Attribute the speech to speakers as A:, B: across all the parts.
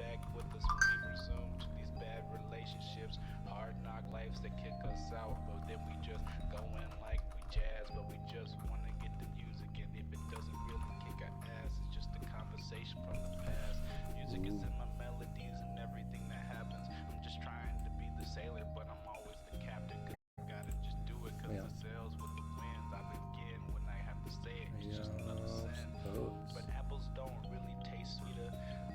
A: back with us when we resume to these bad relationships, hard knock lives that kick us out, but then we just go in like we jazz, but we just wanna get the music, and if it doesn't really kick our ass, it's just a conversation from the past. Music is in my melodies and everything that happens. I'm just trying to be the sailor, but I'm always the captain. 'Cause I gotta just do it, cause
B: Yeah.
A: the sails with the winds. I begin when I have to say it. It's just another sin. But apples don't really taste sweeter.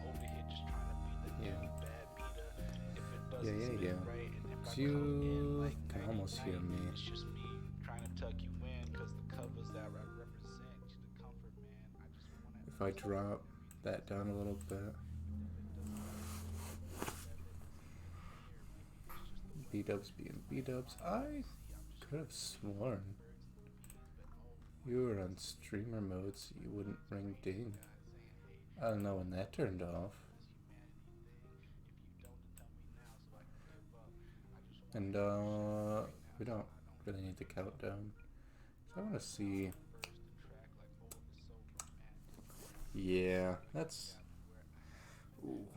A: Over here, just trying to be the
B: Yeah.
A: new bad beater. If it
B: Yeah,
A: doesn't
B: yeah,
A: spit
B: yeah.
A: right, and if I
B: So
A: come in
B: you
A: like
B: can
A: nighty
B: almost hear
A: night,
B: me.
A: it's just me trying to tuck you in. Cause the covers that I represent, you the comfort, man. I just wanna.
B: If I drop that down a little bit, B-dubs being B-dubs, I could have sworn you were on streamer mode so you wouldn't ring ding. I don't know when that turned off. And we don't really need the countdown. So I want to see. Yeah, that's. Ooh.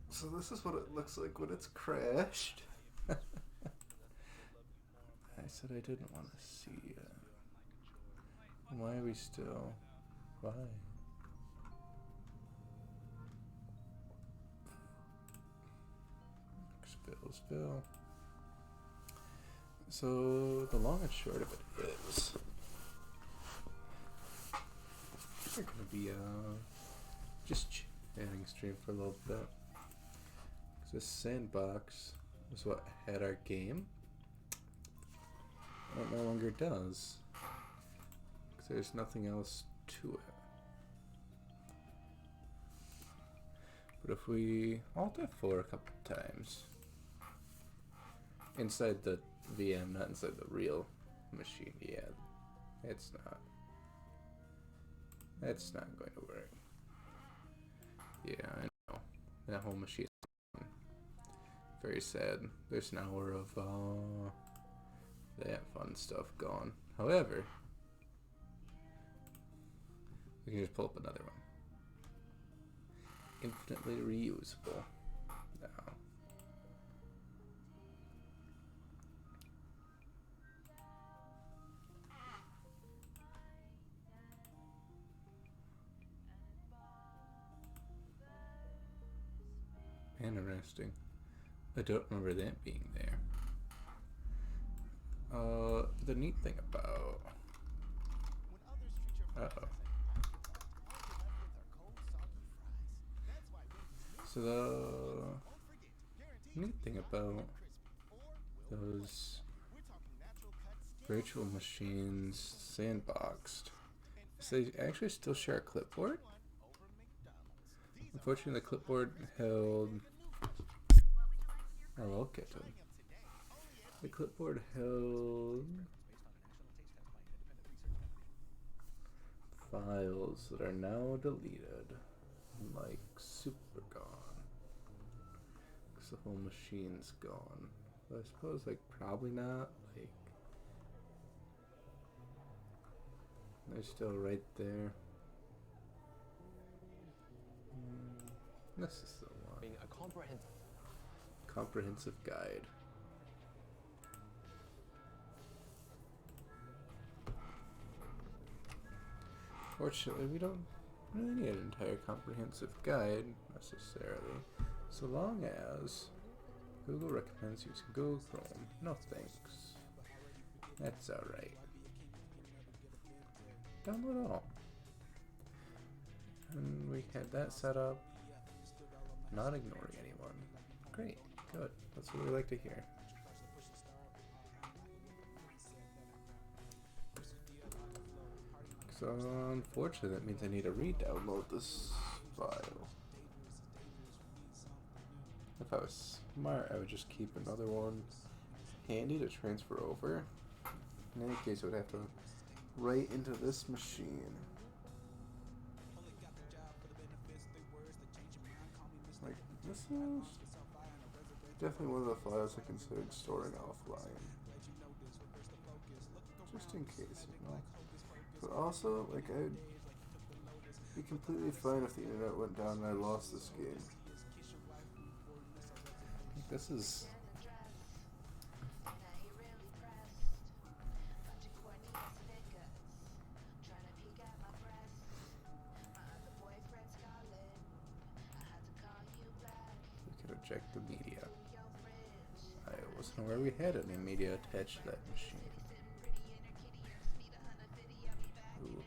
B: So this is what it looks like when it's crashed. I said I didn't want to see. Why are we still? Why? Spill. So the long and short of it is, we're gonna be just chatting stream for a little bit. Cause this sandbox was what had our game. And it no longer does. Cause there's nothing else to it. But if we alt F4 a couple times inside the VM, not inside the real machine, yeah, it's not. That's not going to work. Yeah, I know. That whole machine is very sad. There's an hour of that fun stuff gone. However, we can just pull up another one. Infinitely reusable. Now. Interesting. I don't remember that being there. The neat thing about... Uh-oh. So the neat thing about those virtual machines sandboxed is they actually still share a clipboard. Unfortunately, the clipboard held... Oh, we'll get to them. The clipboard held files that are now deleted, like super gone, because the whole machine's gone. But I suppose, like, probably not. Like, they're still right there. This is the one.
C: Being a
B: Comprehensive guide. Fortunately, we don't really need an entire comprehensive guide necessarily, so long as Google recommends using Google Chrome. No thanks. That's alright. Download all. And we had that set up. Not ignoring anyone. Great. Good. That's what we like to hear. So unfortunately that means I need to re-download this file. If I was smart, I would just keep another one handy to transfer over. In any case, I would have to write into this machine. Like, this is definitely one of the files I considered storing offline. Just in case, you know. But also, like, I Be completely fine if the internet went down and I lost this game. This is... We could eject the media. I wasn't aware we had any media attached to that machine. Ooh.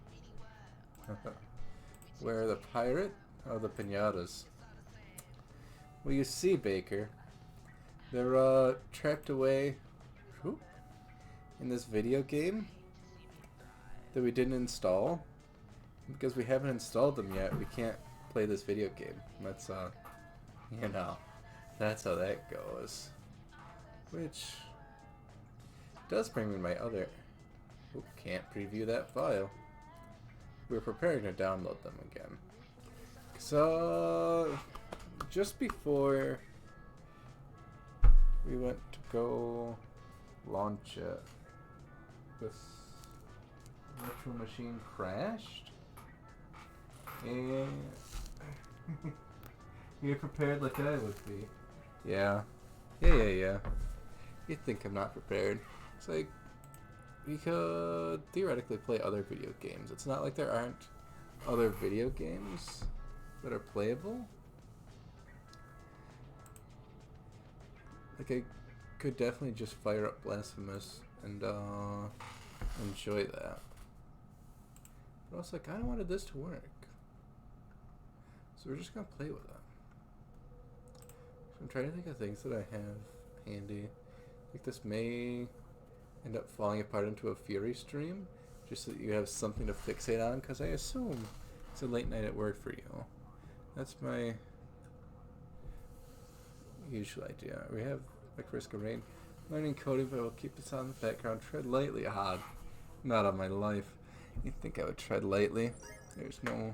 B: Where are the pirate? Oh, the pinatas. Well, you see, Baker, they're trapped away in this video game that we didn't install. Because we haven't installed them yet, we can't play this video game. That's, you know, that's how that goes. Which does bring me my other... Oh, can't preview that file. We're preparing to download them again. So, just before we went to go launch it, this virtual machine crashed. And you're prepared like I would be. Yeah. Yeah. You'd think I'm not prepared. It's like, we could theoretically play other video games. It's not like there aren't other video games that are playable. Like, I could definitely just fire up Blasphemous and enjoy that. But I was like, I don't wanted this to work. So we're just gonna play with it. So I'm trying to think of things that I have handy. Like, this may end up falling apart into a Fury stream, just so that you have something to fixate on, because I assume it's a late night at work for you. That's my usual idea. We have, like, Risk of Rain, learning coding, but I will keep this on the background. Tread lightly, not on my life. You'd think I would tread lightly. There's no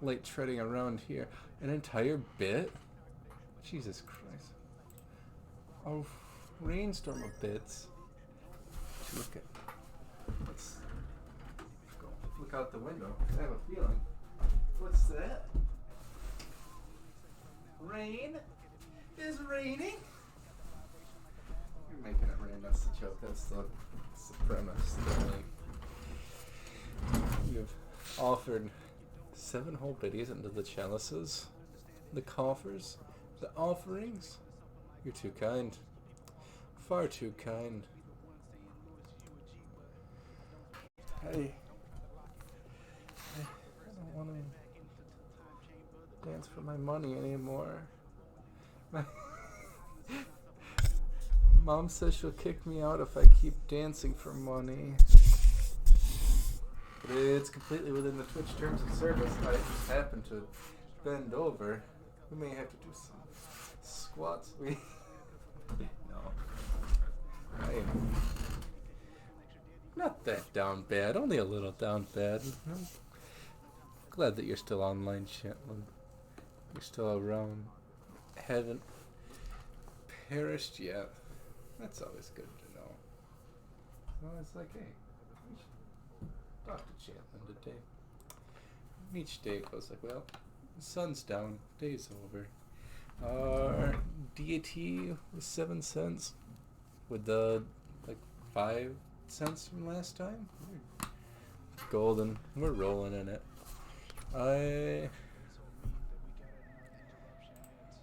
B: light treading around here. An entire bit? Jesus Christ. Oh, rainstorm of bits. Look at. Let's go look out the window. I have a feeling. What's that? Rain? Is raining? You're making it rain. That's the joke. That's the premise. You've offered 7 whole biddies into the chalices, the coffers, the offerings. You're too kind. Far too kind. I don't want to dance for my money anymore. Mom says she'll kick me out if I keep dancing for money. But it's completely within the Twitch terms of service. I just happen to bend over. We may have to do some squats. No. I am not that down bad. Only a little down bad. I'm glad that you're still online, Shetland. You're still around. Haven't perished yet. That's always good to know. Well, it's like, hey, we should talk to Shetland today. Each day goes like, well, the sun's down, day's over. Our deity was 7 cents. With the, 5 cents from last time? We're golden. We're rolling in it. I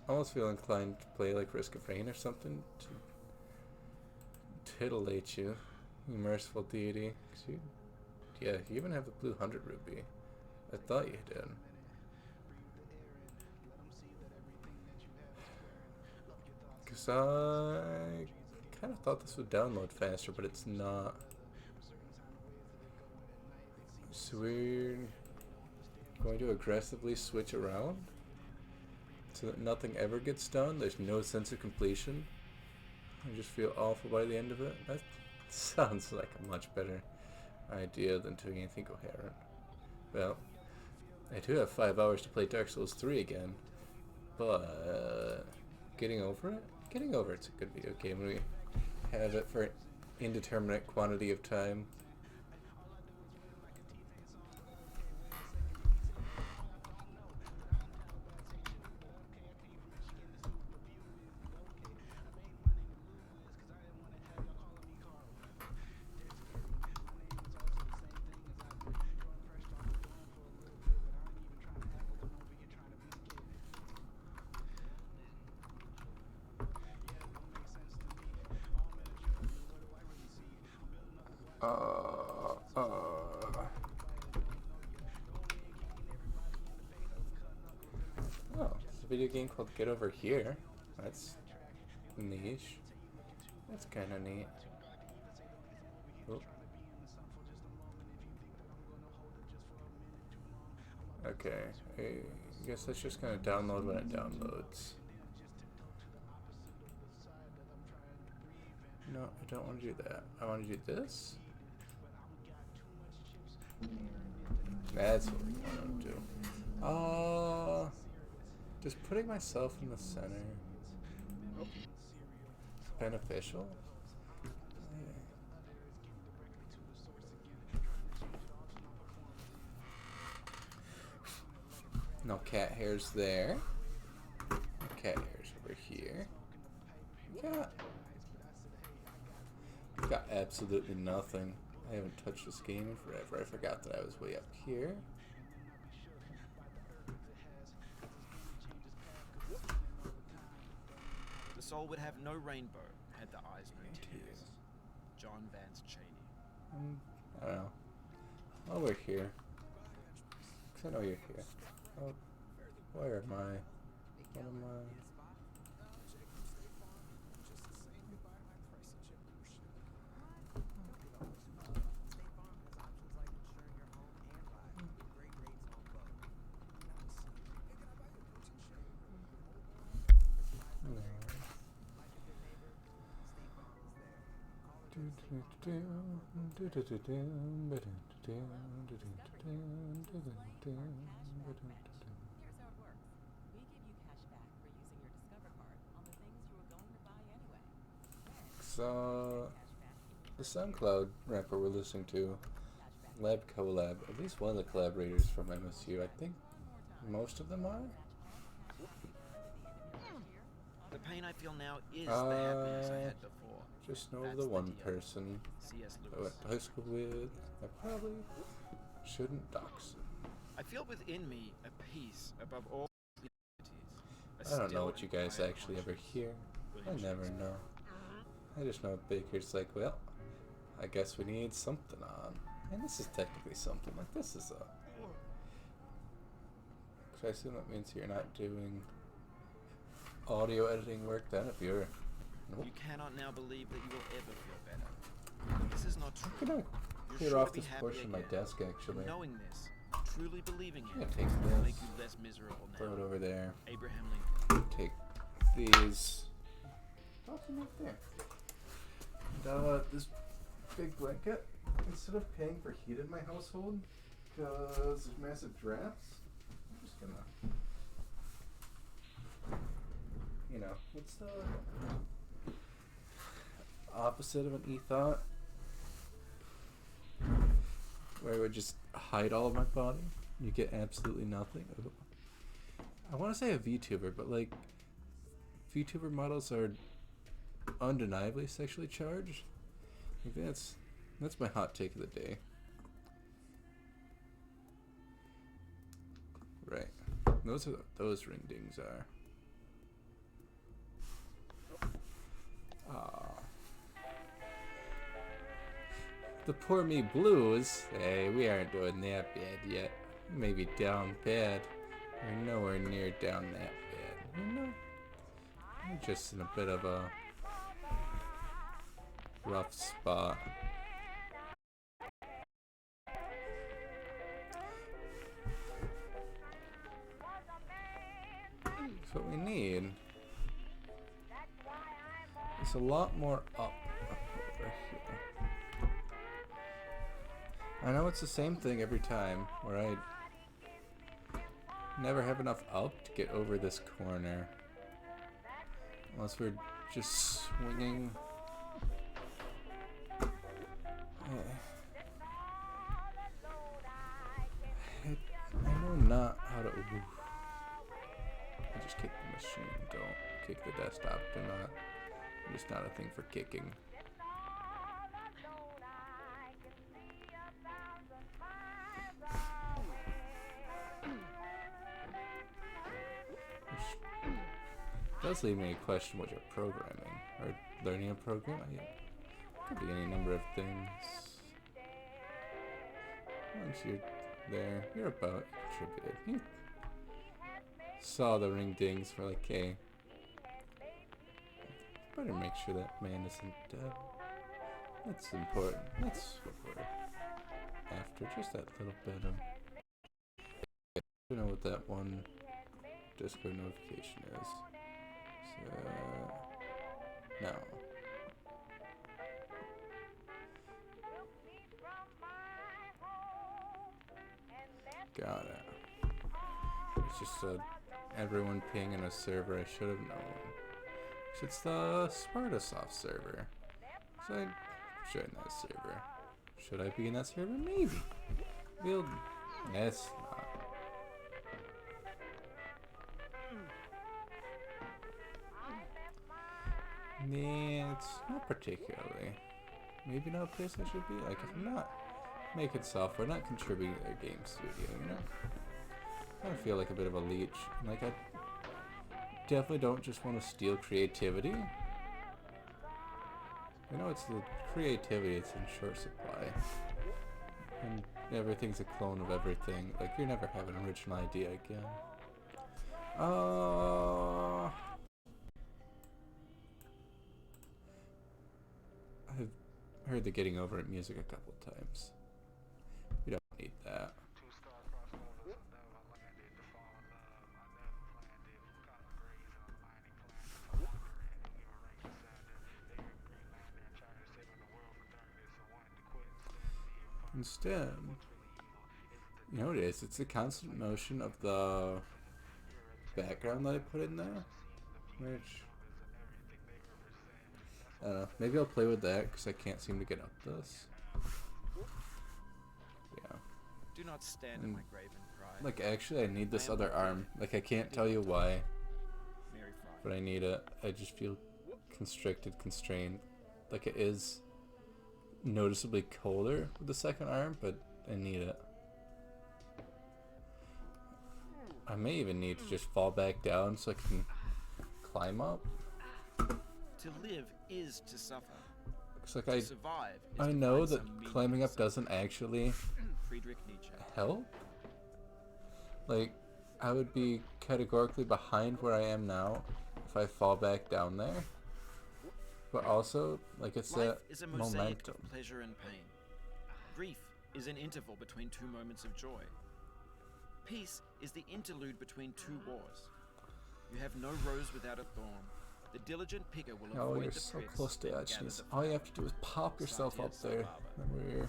B: almost feel inclined to play Risk of Rain or something to titillate you, you merciful deity. 'Cause you even have the blue 100 ruby. I thought you did. Because I kind of thought this would download faster, but it's not. So we're going to aggressively switch around so that nothing ever gets done. There's no sense of completion. I just feel awful by the end of it. That sounds like a much better idea than doing anything coherent. Well, I do have 5 hours to play Dark Souls 3 again, but getting over it? Getting over it's a good video game when we have it for an indeterminate quantity of time. Oh, it's a video game called Get Over Here. That's niche. That's kind of neat. Oh. Okay, I guess that's just gonna download when it downloads. No, I don't want to do that. I want to do this. That's what we want to do. Just putting myself in the center beneficial? No cat hairs there. Cat hairs over here. Got absolutely nothing. I haven't touched this game in forever. I forgot that I was way up here.
C: The soul would have no rainbow had the eyes no tears. John Vance Cheney.
B: I don't know. Oh, we're here. 'Cause I know you're here. Oh, where am I? What am I? So, the SoundCloud rapper we're listening to, Lab Collab, at least one of the collaborators from MSU, I think most of them are?
C: The pain I feel now is the happiness I had before.
B: Just know
C: That's
B: the
C: the
B: one
C: deal.
B: person
C: C.S.
B: I
C: Lewis.
B: went to high school with. I probably shouldn't dox him.
C: I feel within me a peace above all entities.
B: I don't know what you guys actually ever hear. I never know. I just know Baker's like, well, I guess we need something on. And this is technically something. Like, this is a... So I assume that means you're not doing audio editing work then, if you're... Nope.
C: You cannot now believe that you will ever feel better. This is not true.
B: I'm gonna
C: You're
B: clear
C: sure
B: off
C: to be
B: this
C: happy
B: portion of my
C: again.
B: desk, actually.
C: Knowing this, truly believing
B: I'm
C: it,
B: gonna take
C: will make
B: this,
C: you less miserable
B: throw it
C: now.
B: over there,
C: Abraham Lincoln.
B: take these, toss them right there. And this big blanket, instead of paying for heat in my household, because there's massive drafts, I'm just gonna, you know, what's the opposite of an e-thought? Where I would just hide all of my body. You get absolutely nothing. I want to say a VTuber, but like, VTuber models are undeniably sexually charged. Like that's my hot take of the day. Right. Those are those ring dings are. The Poor Me Blues. Hey, we aren't doing that bad yet. Maybe down bad. We're nowhere near down that bad. You know? We're just in a bit of a rough spot. So what we need is a lot more up over here. I know it's the same thing every time, where I never have enough up to get over this corner. Unless we're just swinging. I know not how to... Ooh. I just kicked the machine. Don't kick the desktop. Do not. I'm just not a thing for kicking. Does leave me a question what you're programming or learning a program. It could be any number of things. Once you're there, you're about contributed. You saw the ring dings for like, hey, better make sure that man isn't dead. That's important. That's what we're after. Just that little bit of. I don't know what that one Discord notification is. So, no. Got it. It's just everyone pinging a server I should have known. It's the Spartasoft server. So I join that server. Should I be in that server? Maybe. We'll. Yes. Nah, it's not particularly. Maybe not a place I should be. Like, if I'm not making software, not contributing to their game studio, you know? I kind of feel like a bit of a leech. Like, I definitely don't just want to steal creativity. You know, it's the creativity, it's in short supply. And everything's a clone of everything. Like, you never have an original idea again. I've heard the getting over it music a couple times. We don't need that. Instead, you know what it is? It's the constant motion of the background that I put in there, which, I don't know, maybe I'll play with that because I can't seem to get up this. Yeah.
C: Do not stand in my grave and cry.
B: Like, actually, I need this other arm. Like, I can't tell you why,
C: Mary Fry.
B: but I need it. I just feel constricted, constrained. Like, it is noticeably colder with the second arm, but I need it. I may even need to just fall back down so I can climb up.
C: To live is to suffer.
B: It's like
C: To survive is
B: I
C: to
B: know
C: find
B: that
C: some meaning
B: climbing
C: in
B: up doesn't actually
C: Friedrich Nietzsche.
B: help. Like, I would be categorically behind where I am now if I fall back down there. But also, like, it's
C: Life
B: that
C: is a mosaic
B: momentum.
C: of pleasure and pain. Grief is an interval between two moments of joy. Peace is the interlude between two wars. You have no rose without a thorn. The diligent picker will
B: Oh,
C: avoid
B: you're
C: the
B: so
C: pricks
B: close to
C: and
B: Achilles.
C: gather the
B: All you
C: flower.
B: have to do is pop yourself up
C: Satya
B: there,
C: Sarababa.
B: and we're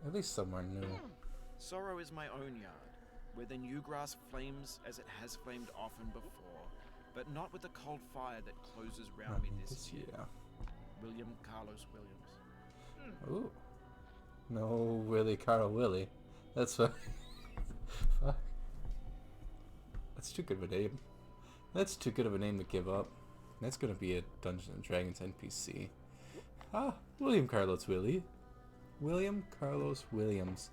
B: at least somewhere new.
C: Sorrow is my own yard, where the new grass flames as it has flamed often before, but not with the cold fire that closes round me this year. William Carlos Williams.
B: Ooh. No Willie Carl Willie. That's what. Fuck. That's too good of a name. That's too good of a name to give up. That's gonna be a Dungeons and Dragons NPC. Ah, William Carlos Willie. William Carlos Williams.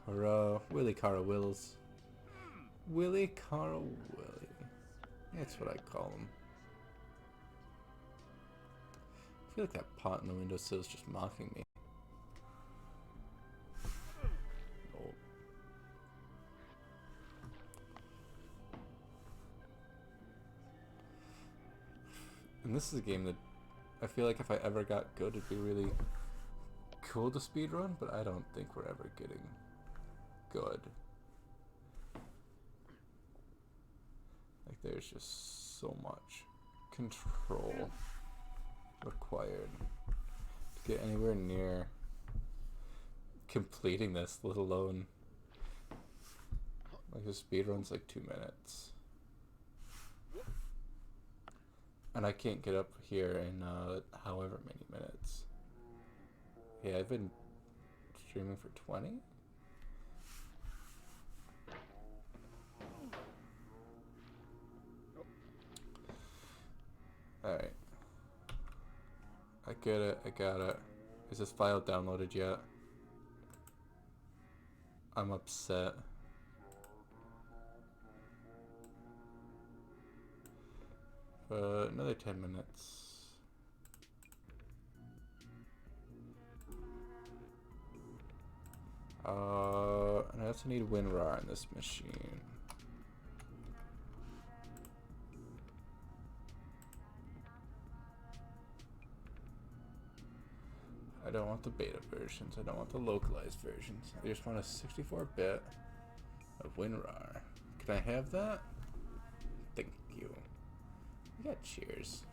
B: Or, Willie Carl Wills. Willie Carl Willie. That's what I call him. I feel like that pot in the windowsill is just mocking me. Oh. And this is a game that I feel like if I ever got good, it'd be really cool to speedrun, but I don't think we're ever getting good. Like, there's just so much control required to get anywhere near completing this, let alone like the speedrun's like 2 minutes. And I can't get up here in however many minutes. Yeah, I've been streaming for 20? Alright. I get it, I got it. Is this file downloaded yet? I'm upset. Another 10 minutes. And I also need WinRAR in this machine. I don't want the beta versions. I don't want the localized versions. I just want a 64-bit of WinRAR. Can I have that? Thank you. We got cheers.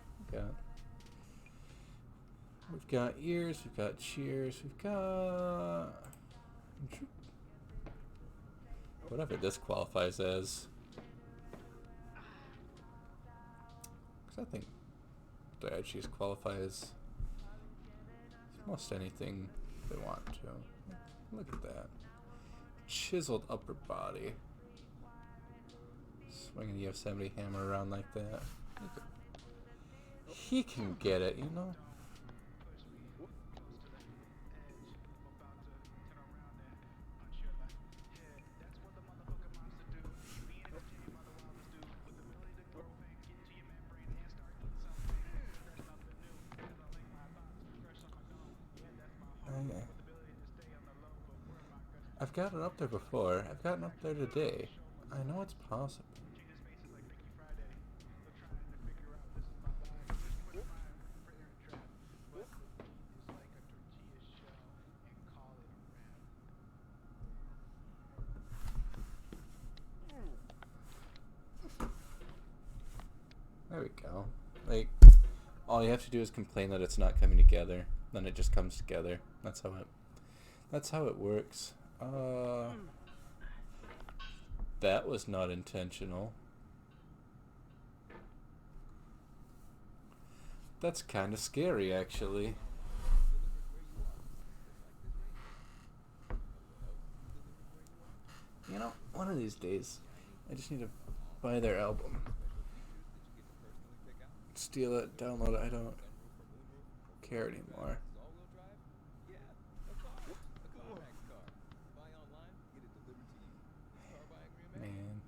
B: We've got ears. We've got cheers. We've got whatever this qualifies as. Because I think Daiichis qualify as almost anything they want to. Look at that. Chiseled upper body. Swinging the Yosemite hammer around like that. He can get it, you know? I've gotten up there before. I've gotten up there today. I know it's possible. There we go. Like, all you have to do is complain that it's not coming together. Then it just comes together. That's how it works. That was not intentional. That's kind of scary, actually. You know, one of these days, I just need to buy their album. Steal it, download it, I don't care anymore. Man.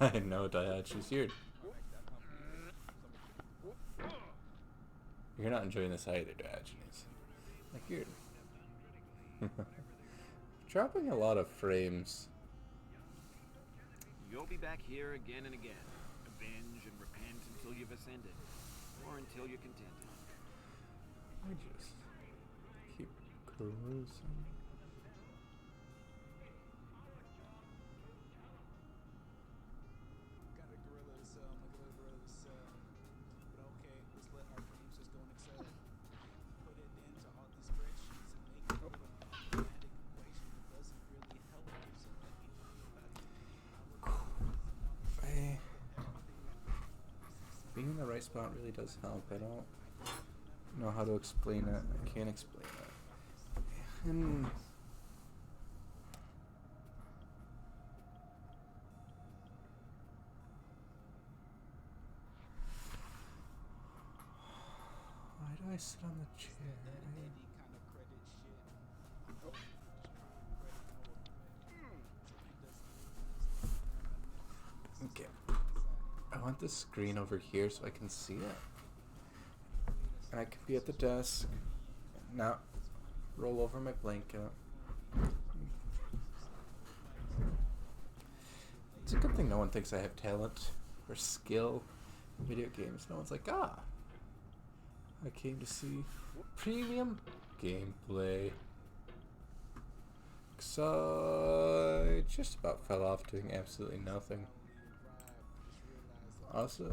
B: I know Daiichi's here. You're not enjoying this either, Diogenes. Like you're dropping a lot of frames.
C: You'll be back here again and again. Avenge and repent until you've ascended. Or until you're contented.
B: I just keep cruising. Being in the right spot really does help. I don't know how to explain it. I can't explain it. And why do I sit on the chair? Okay. I want this screen over here so I can see it. And I can be at the desk, not roll over my blanket. It's a good thing no one thinks I have talent or skill in video games. No one's like, I came to see premium gameplay. So I just about fell off doing absolutely nothing. Also,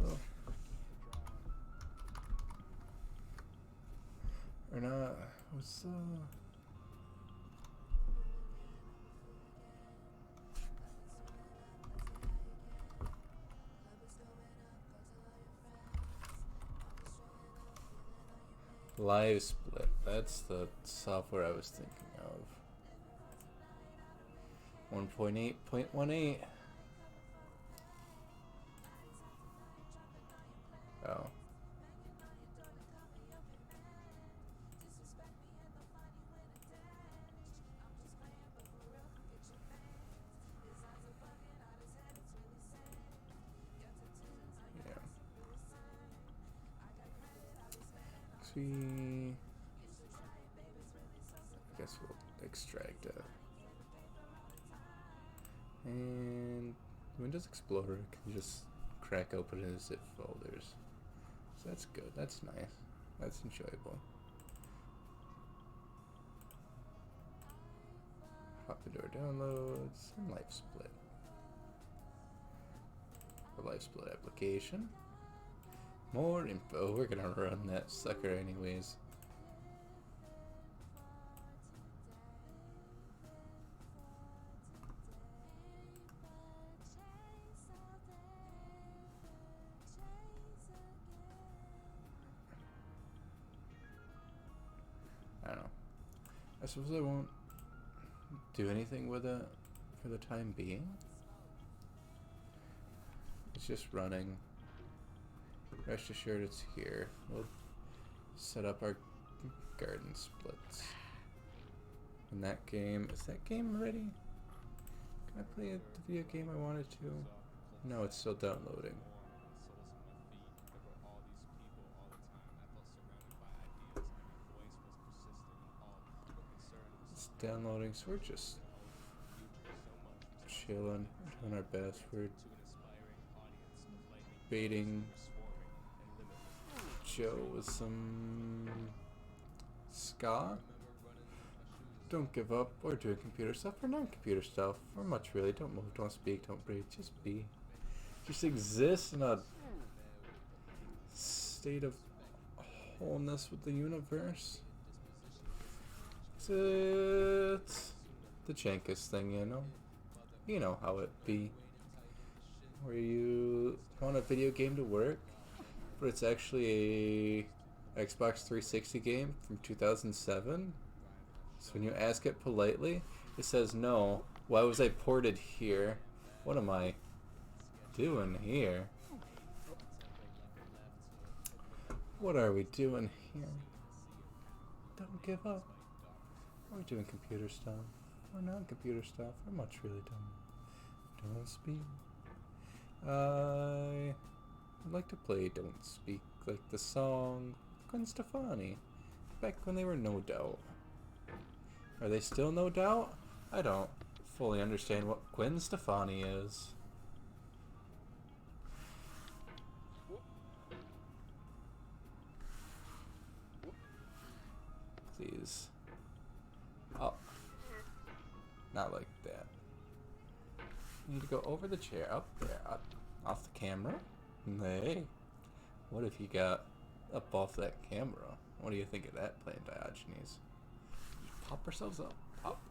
B: or not, what's Live Split? That's the software I was thinking of. 1.8.18. Oh. Yeah. See. I guess we'll extract it. And Windows Explorer can just crack open his zip folders. So that's good. That's nice. That's enjoyable. Hop the door downloads and LifeSplit. The LifeSplit application. More info. We're gonna run that sucker anyways. I don't know. I suppose I won't do anything with it for the time being. It's just running. Rest assured it's here. We'll set up our garden splits. And that game, is that game ready? Can I play the video game I wanted to? No, it's still downloading. It's downloading, so we're just chilling, doing our best. We're baiting Joe with some ska. Don't give up. We're doing computer stuff or non-computer stuff or much really. Don't move, don't speak, don't breathe. Just be. Just exist in a state of wholeness with the universe. It's the Jenkins thing, you know. You know how it be. Where you want a video game to work, but it's actually a Xbox 360 game from 2007. So when you ask it politely, it says no. Why was I ported here? What am I doing here? What are we doing here? Don't give up. We're doing computer stuff. Or non-computer stuff. Or much really don't speak. I would like to play Don't Speak, like the song Gwen Stefani, back when they were No Doubt. Are they still No Doubt? I don't fully understand what Gwen Stefani is. Please. Up. Not like that. You need to go over the chair, up there, up off the camera. Hey, what if you got up off that camera? What do you think of that plan, Diogenes? Just pop ourselves up. Pop.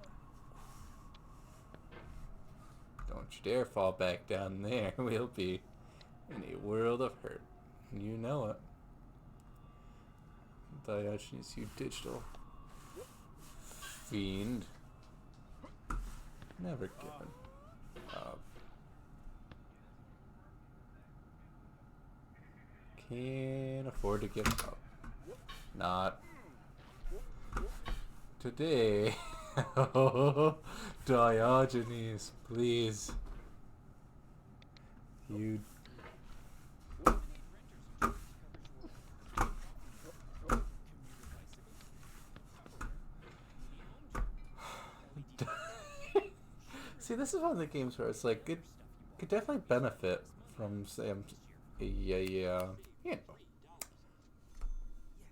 B: Don't you dare fall back down there. We'll be in a world of hurt. You know it. Diogenes, you digital fiend. Never given up. Can't afford to give up. Not today. Diogenes, please. You. See, this is one of the games where it's like it could definitely benefit from, say, you know,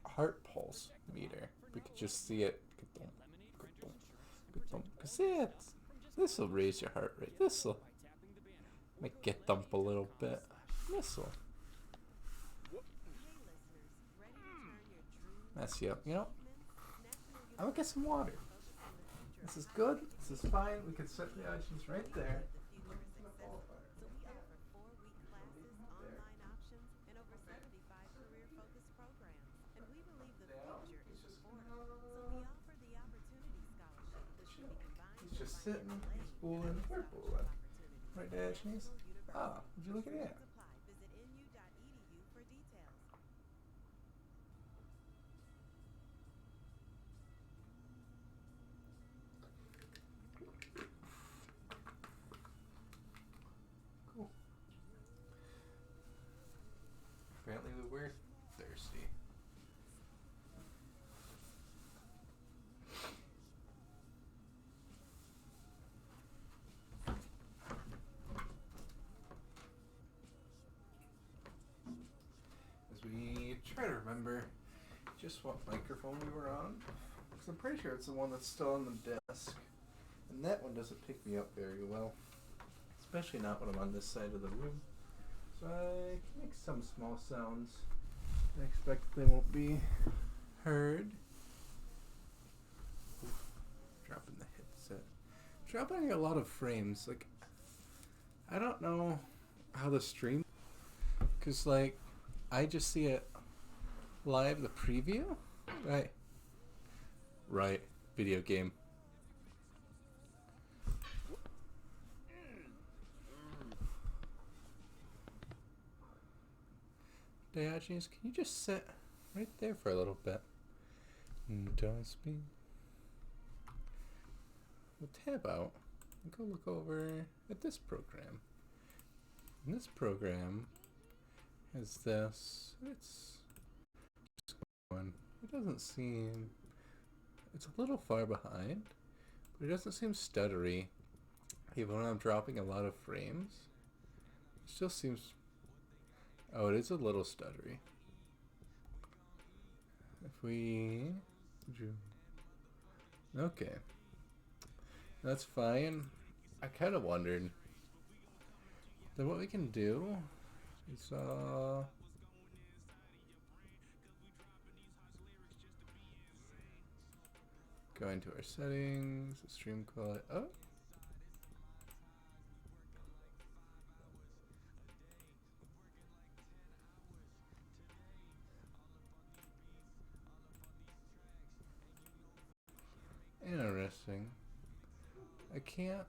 B: heart pulse meter. We could just see it. Cause this will raise your heart rate. This will make it thump a little bit. This will mess you up. You know, I'm gonna get some water. This is good. This is fine. We can set the options right there. He's just sitting. He's fooling. We're fooling. Right, Diogenes? Ah, would you look at that? Cool. Apparently we're thirsty. try to remember just what microphone we were on. Because I'm pretty sure it's the one that's still on the desk. And that one doesn't pick me up very well. Especially not when I'm on this side of the room. So I can make some small sounds. I expect they won't be heard. Oof, dropping the headset. Dropping a lot of frames. Like, I don't know how the stream... Because, like, I just see it live, the preview? Right. Right. Video game. Diogenes, can you just sit right there for a little bit? Don't speak. We'll tab out and go look over at this program. And this program has this. It's just going. It doesn't seem. It's a little far behind, but it doesn't seem stuttery. Even when I'm dropping a lot of frames, it still seems. Oh, it is a little stuttery. If we... Okay. That's fine. I kind of wondered. Then what we can do is, go into our settings, stream quality. Oh! Interesting. I can't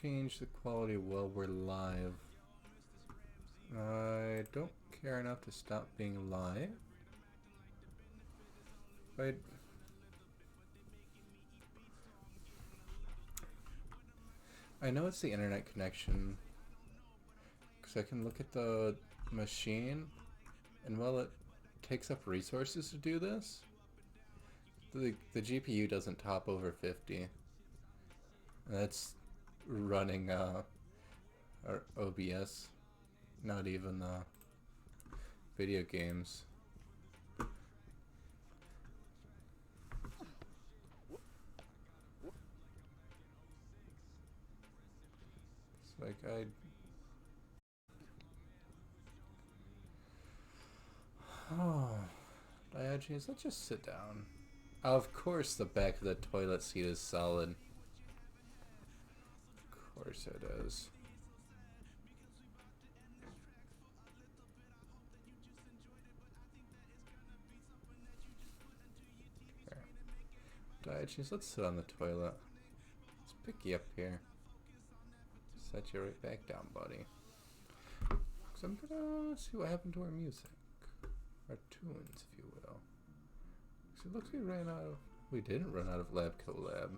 B: change the quality while we're live. I don't care enough to stop being live. But I know it's the internet connection, because I can look at the machine, and while it takes up resources to do this, the GPU doesn't top over 50. And that's running our OBS, not even video games. It's like Oh, Diogenes, let's just sit down. Of course the back of the toilet seat is solid. Of course it is. Here. Diogenes, let's sit on the toilet. Let's pick you up here. Set you right back down, buddy. Because I'm gonna see what happened to our music. Our tunes, if you will. So it looks like we ran out of... We didn't run out of Lab Collab.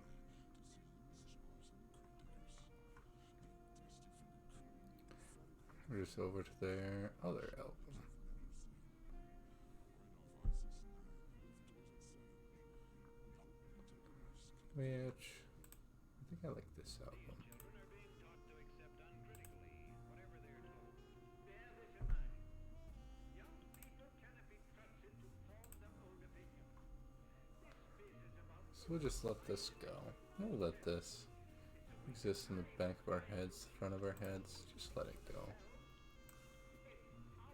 B: We're just over to their other album. Which... I think I like this album. So we'll just let this go. We'll let this exist in the back of our heads, the front of our heads. Just let it go.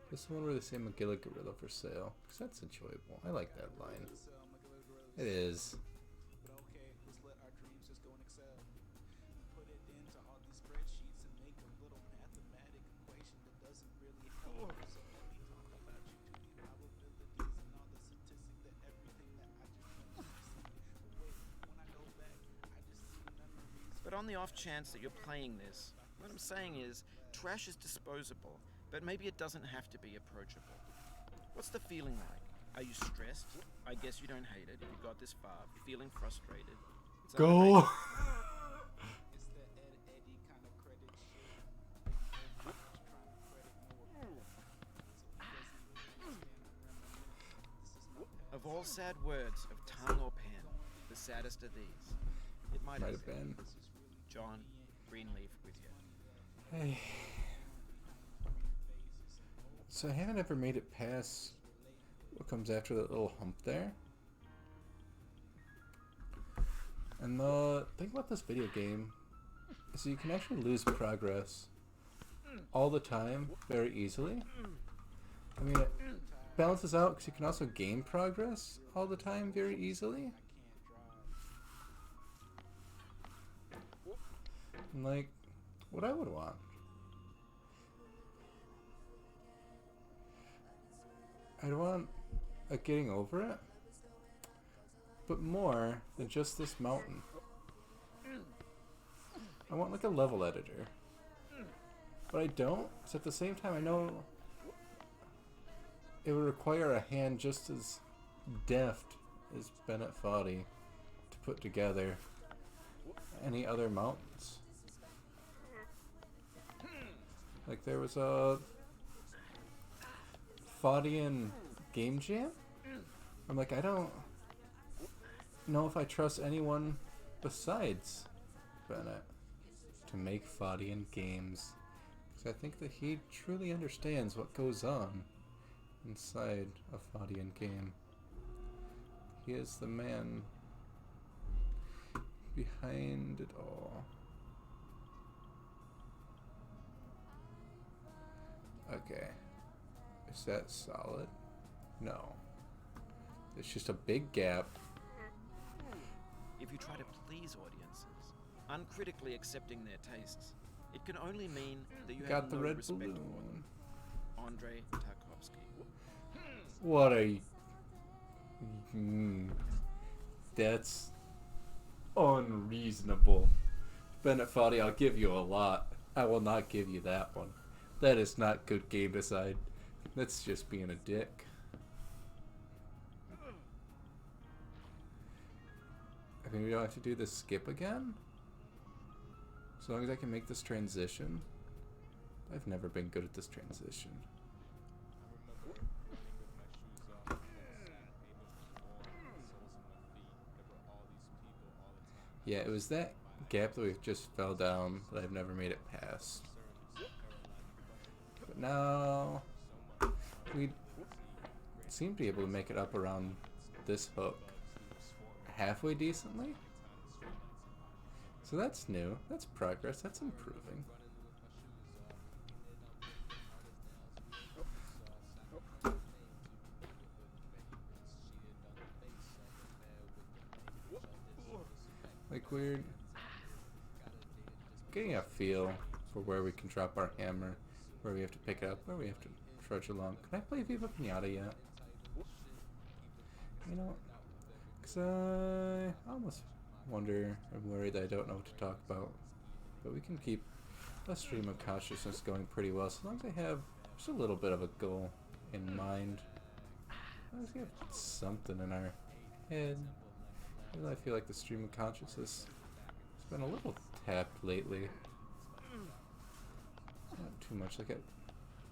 B: This one where they say Magilla Gorilla for sale, because that's enjoyable. I like that line. It is.
C: But on the off chance that you're playing this, what I'm saying is, trash is disposable, but maybe it doesn't have to be approachable. What's the feeling like? Are you stressed? I guess you don't hate it if you got this far. Feeling frustrated? It's
B: Go!
C: Of all sad words of tongue or pen, the saddest are these. It might have been. John Greenleaf with you.
B: Hey. So I haven't ever made it past what comes after that little hump there. And the thing about this video game is you can actually lose progress all the time very easily. I mean, it balances out because you can also gain progress all the time very easily. And like, what I would want. I'd want a getting over it, but more than just this mountain. I want like a level editor. But I don't, because at the same time I know it would require a hand just as deft as Bennett Foddy to put together any other mountains. Like there was a Foddian Game Jam? I'm like, I don't know if I trust anyone besides Bennett to make Foddian games. Because I think that he truly understands what goes on inside a Foddian game. He is the man behind it all. Okay. Is that solid? No. It's just a big gap.
C: If you try to please audiences, uncritically accepting their tastes, it can only mean that you
B: Got
C: have
B: the
C: no
B: red
C: respect for them.
B: balloon.
C: Andrei Tarkovsky.
B: What are you? That's unreasonable. Bennett Foddy, I'll give you a lot. I will not give you that one. That is not good game design. That's just being a dick. I mean, we don't have to do this skip again? As long as I can make this transition. I've never been good at this transition. Yeah, it was that gap that we just fell down that I've never made it past. But now we seem to be able to make it up around this hook halfway decently. So that's new. That's progress. That's improving. Like we're getting a feel for where we can drop our hammer, where we have to pick it up, where we have to trudge along. Can I play Viva Pinata yet? You know, because I almost wonder, I'm worried that I don't know what to talk about. But we can keep a stream of consciousness going pretty well, so long as I have just a little bit of a goal in mind. As long as we have something in our head. Even though I feel like the stream of consciousness has been a little tapped lately. Not too much. Like it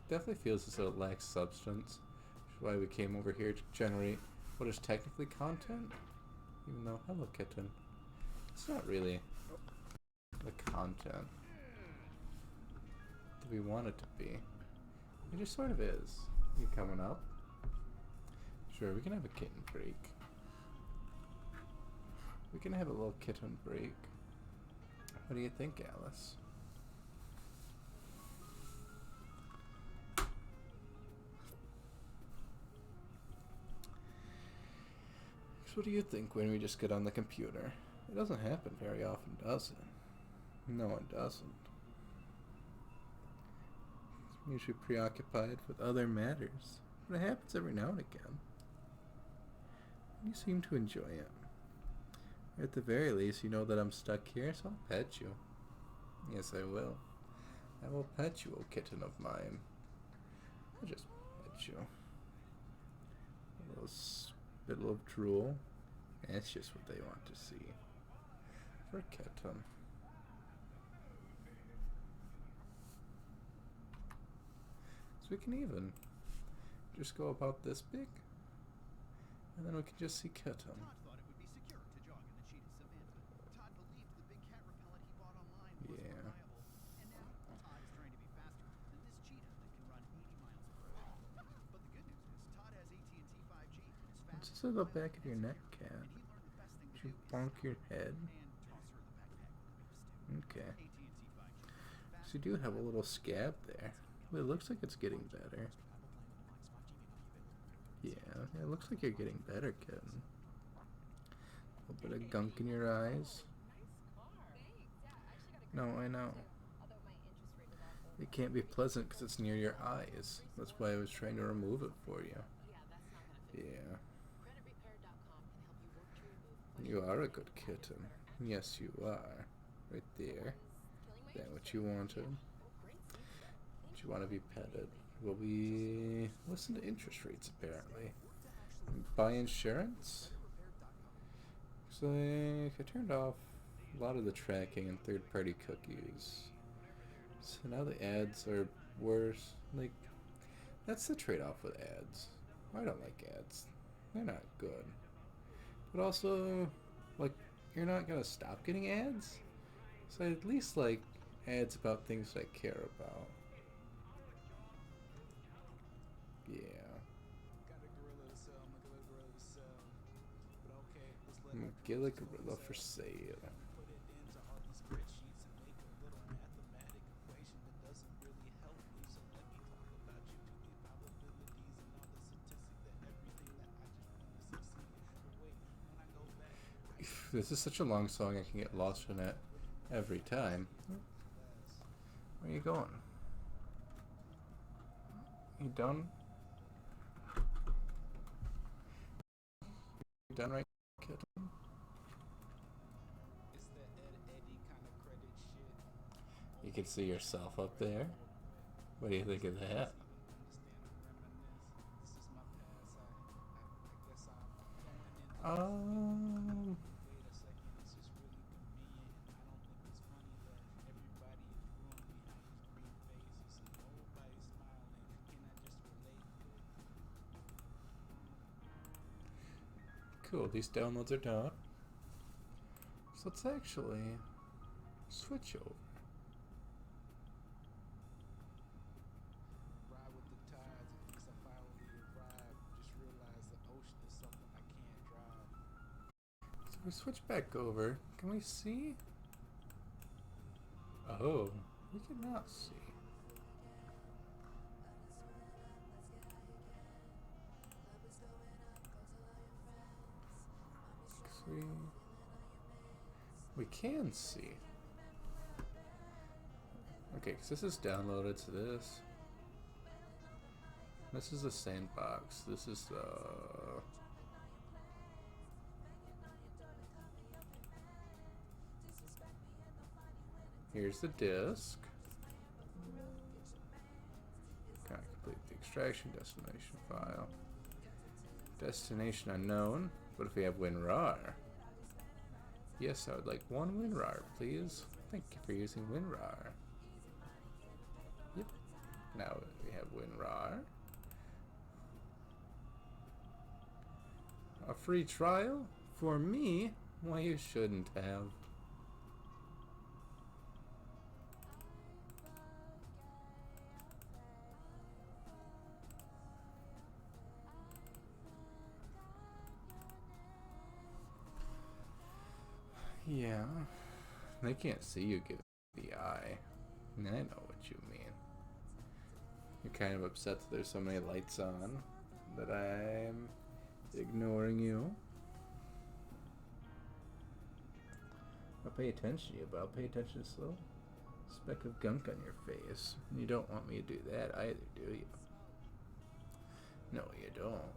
B: definitely feels as though it lacks substance. Which is why we came over here to generate what is technically content. Even though, hello kitten. It's not really the content that we want it to be. It just sort of is. You coming up? Sure, we can have a kitten break. We can have a little kitten break. What do you think, Alice? So what do you think when we just get on the computer? It doesn't happen very often, does it? No, it doesn't. I'm usually preoccupied with other matters, but it happens every now and again. You seem to enjoy it. At the very least, you know that I'm stuck here, so I'll pet you. Yes, I will. I will pet you, oh kitten of mine. I'll just pet you. A little spittle of drool. That's just what they want to see. For a kitten. So we can even just go about this big, and then we can just see kitten. Yeah. What's this on the back of your neck, cat? Did you bonk your head? Okay. So you do have a little scab there. Well, it looks like it's getting better. Yeah, it looks like you're getting better, kitten. A little bit of gunk in your eyes. No, I know. It can't be pleasant because it's near your eyes. That's why I was trying to remove it for you. Yeah. You are a good kitten. Yes, you are. Right there. Is that what you wanted? Do you want to be petted? Will we listen to interest rates, apparently? Buy insurance? So I turned off a lot of the tracking and third-party cookies. So now the ads are worse. Like, that's the trade-off with ads. I don't like ads. They're not good. But also, like, you're not gonna stop getting ads? So I at least like ads about things I care about. Yeah. Magilla Gorilla for sale. This is such a long song, I can get lost in it every time. Where are you going? You done? You done right, kid? You can see yourself up there. What do you think of that? Cool, these downloads are done. So let's actually switch over. So we switch back over. Can we see? Oh, we cannot see. We can see. Okay, because this is downloaded to this. This is the sandbox. This is the... Here's the disk. Kind of complete the extraction destination file. Destination unknown. What if we have WinRAR? Yes, I would like one WinRAR, please. Thank you for using WinRAR. Yep. Now we have WinRAR. A free trial? For me? Why, you shouldn't have. Yeah. They can't see you give the eye. I know what you mean. You're kind of upset that there's so many lights on that I'm ignoring you. I'll pay attention to you, but I'll pay attention to this little speck of gunk on your face. You don't want me to do that either, do you? No, you don't.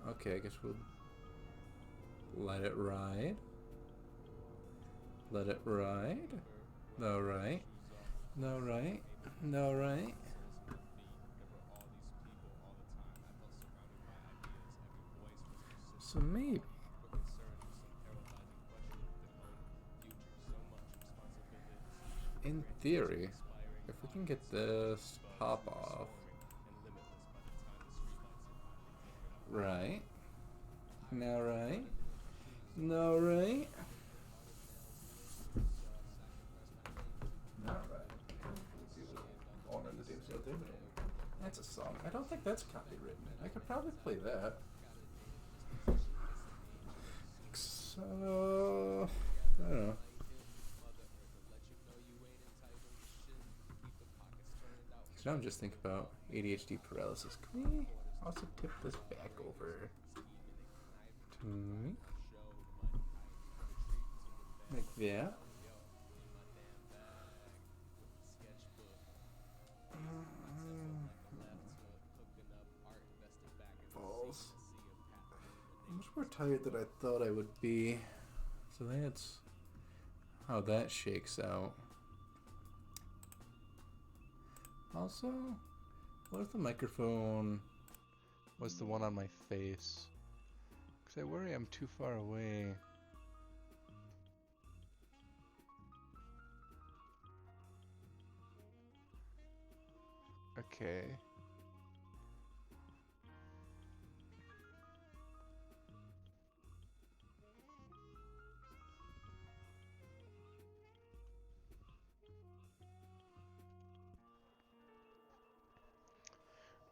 B: Okay, I guess we'll let it ride. Let it ride. Alright. Alright. Alright. So maybe in theory, if we can get this pop off. Right. Now right. No right. Alright. That's a song. I don't think that's copywritten. I could probably play that. So, I don't know. So now I'm just thinking about ADHD paralysis. Can we also tip this back over to me? Like that. Balls. I'm much more tired than I thought I would be. So that's how that shakes out. Also, what if the microphone was the one on my face? Because I worry I'm too far away. Okay.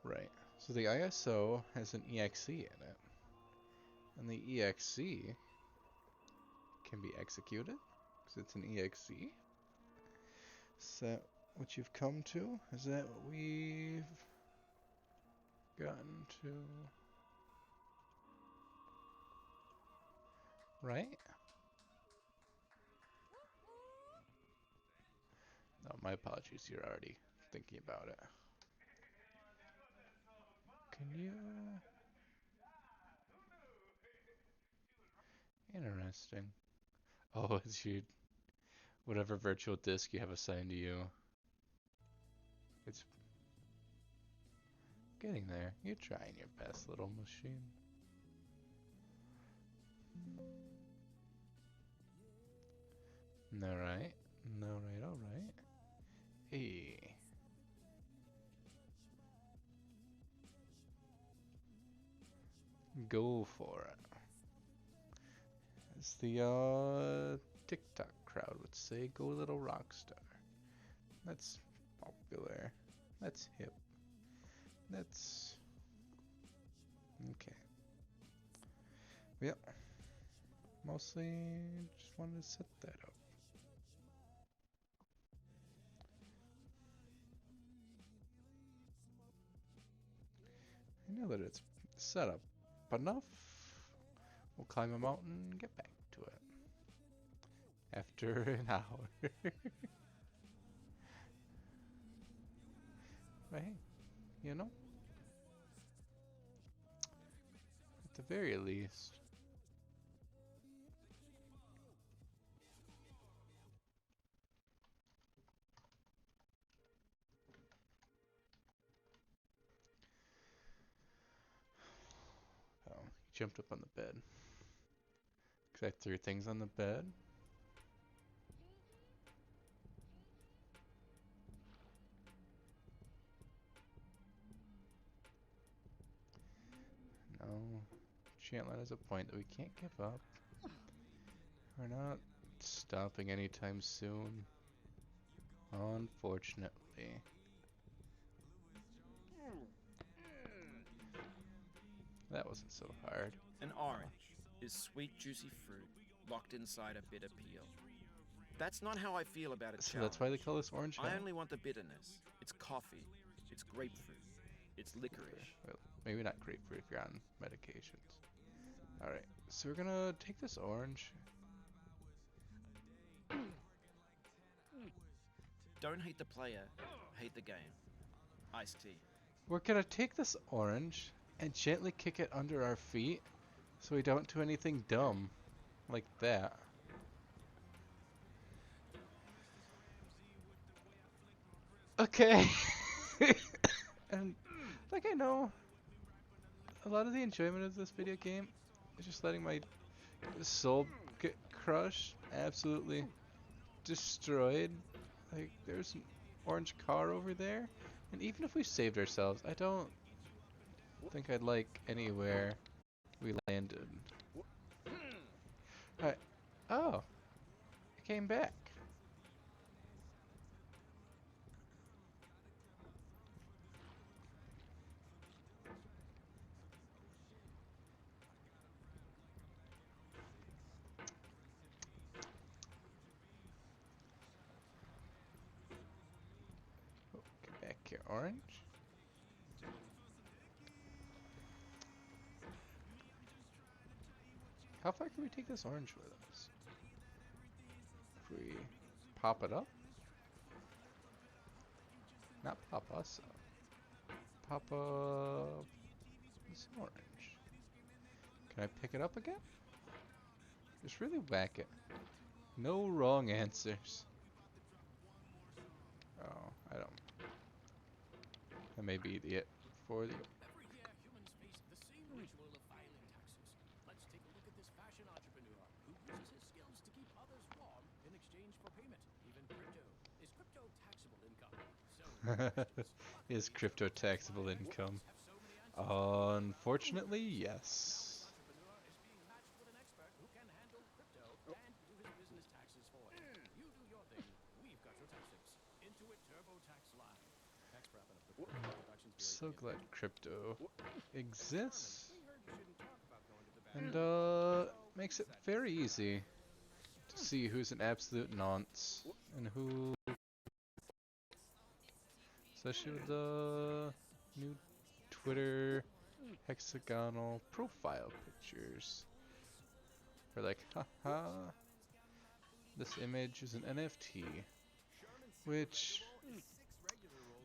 B: Right. So the ISO has an EXE in it. And the EXE can be executed because it's an EXE. Is that what you've come to? Is that what we've gotten to? Right? No, my apologies. You're already thinking about it. Can you... Interesting. Oh, it's your... Whatever virtual disk you have assigned to you. It's getting there. You're trying your best, little machine. Alright. Alright. Hey. Go for it. As the TikTok crowd would say, go little rock star. That's popular. That's hip. That's... Okay. Yep. Mostly just wanted to set that up. I know that it's set up enough. We'll climb a mountain and get back to it. After an hour. But hey, you know? At the very least. Oh, he jumped up on the bed. Because I threw things on the bed. No. Chantlin has a point that we can't give up. We're not stopping anytime soon. Unfortunately. That wasn't so hard.
C: An orange is sweet, juicy fruit locked inside a bitter peel. That's not how I feel about it.
B: So that's why they call this orange.
C: I only want the bitterness. It's coffee. It's grapefruit. It's licorice.
B: Okay. Well, maybe not grapefruit if you're on medications. Alright, so we're gonna take this orange.
C: Don't hate the player, hate the game. Iced tea.
B: We're gonna take this orange and gently kick it under our feet so we don't do anything dumb like that. Okay. And like I know a lot of the enjoyment of this video game is just letting my soul get crushed, absolutely destroyed. Like there's an orange car over there, and even if we saved ourselves, I don't think I'd like anywhere we landed. Alright. Oh. It came back. orange? How far can we take this orange with us? If we pop it up? Not pop us up. Pop up this orange. Can I pick it up again? Just really whack it. No wrong answers. Oh, I don't. That may be it for the.
D: Every year, humans face the same ritual of filing taxes. Let's take a look at this fashion entrepreneur who uses his skills to keep others warm in exchange for payment. Even crypto. Is crypto taxable income? So many questions.
B: Is crypto taxable income?
D: Have so many answers.
B: Unfortunately, yes.
D: Entrepreneur is being matched with an expert who can handle crypto and do his business taxes for him. You do your thing. We've got your taxes. Intuit TurboTax Live. Tax prep and deductions.
B: So glad crypto exists
D: We heard you shouldn't talk about going to the
B: and
D: bathroom.
B: makes it very easy to see who's an absolute nonce and who, especially with the new Twitter hexagonal profile pictures. They're like, haha, this image is an NFT, which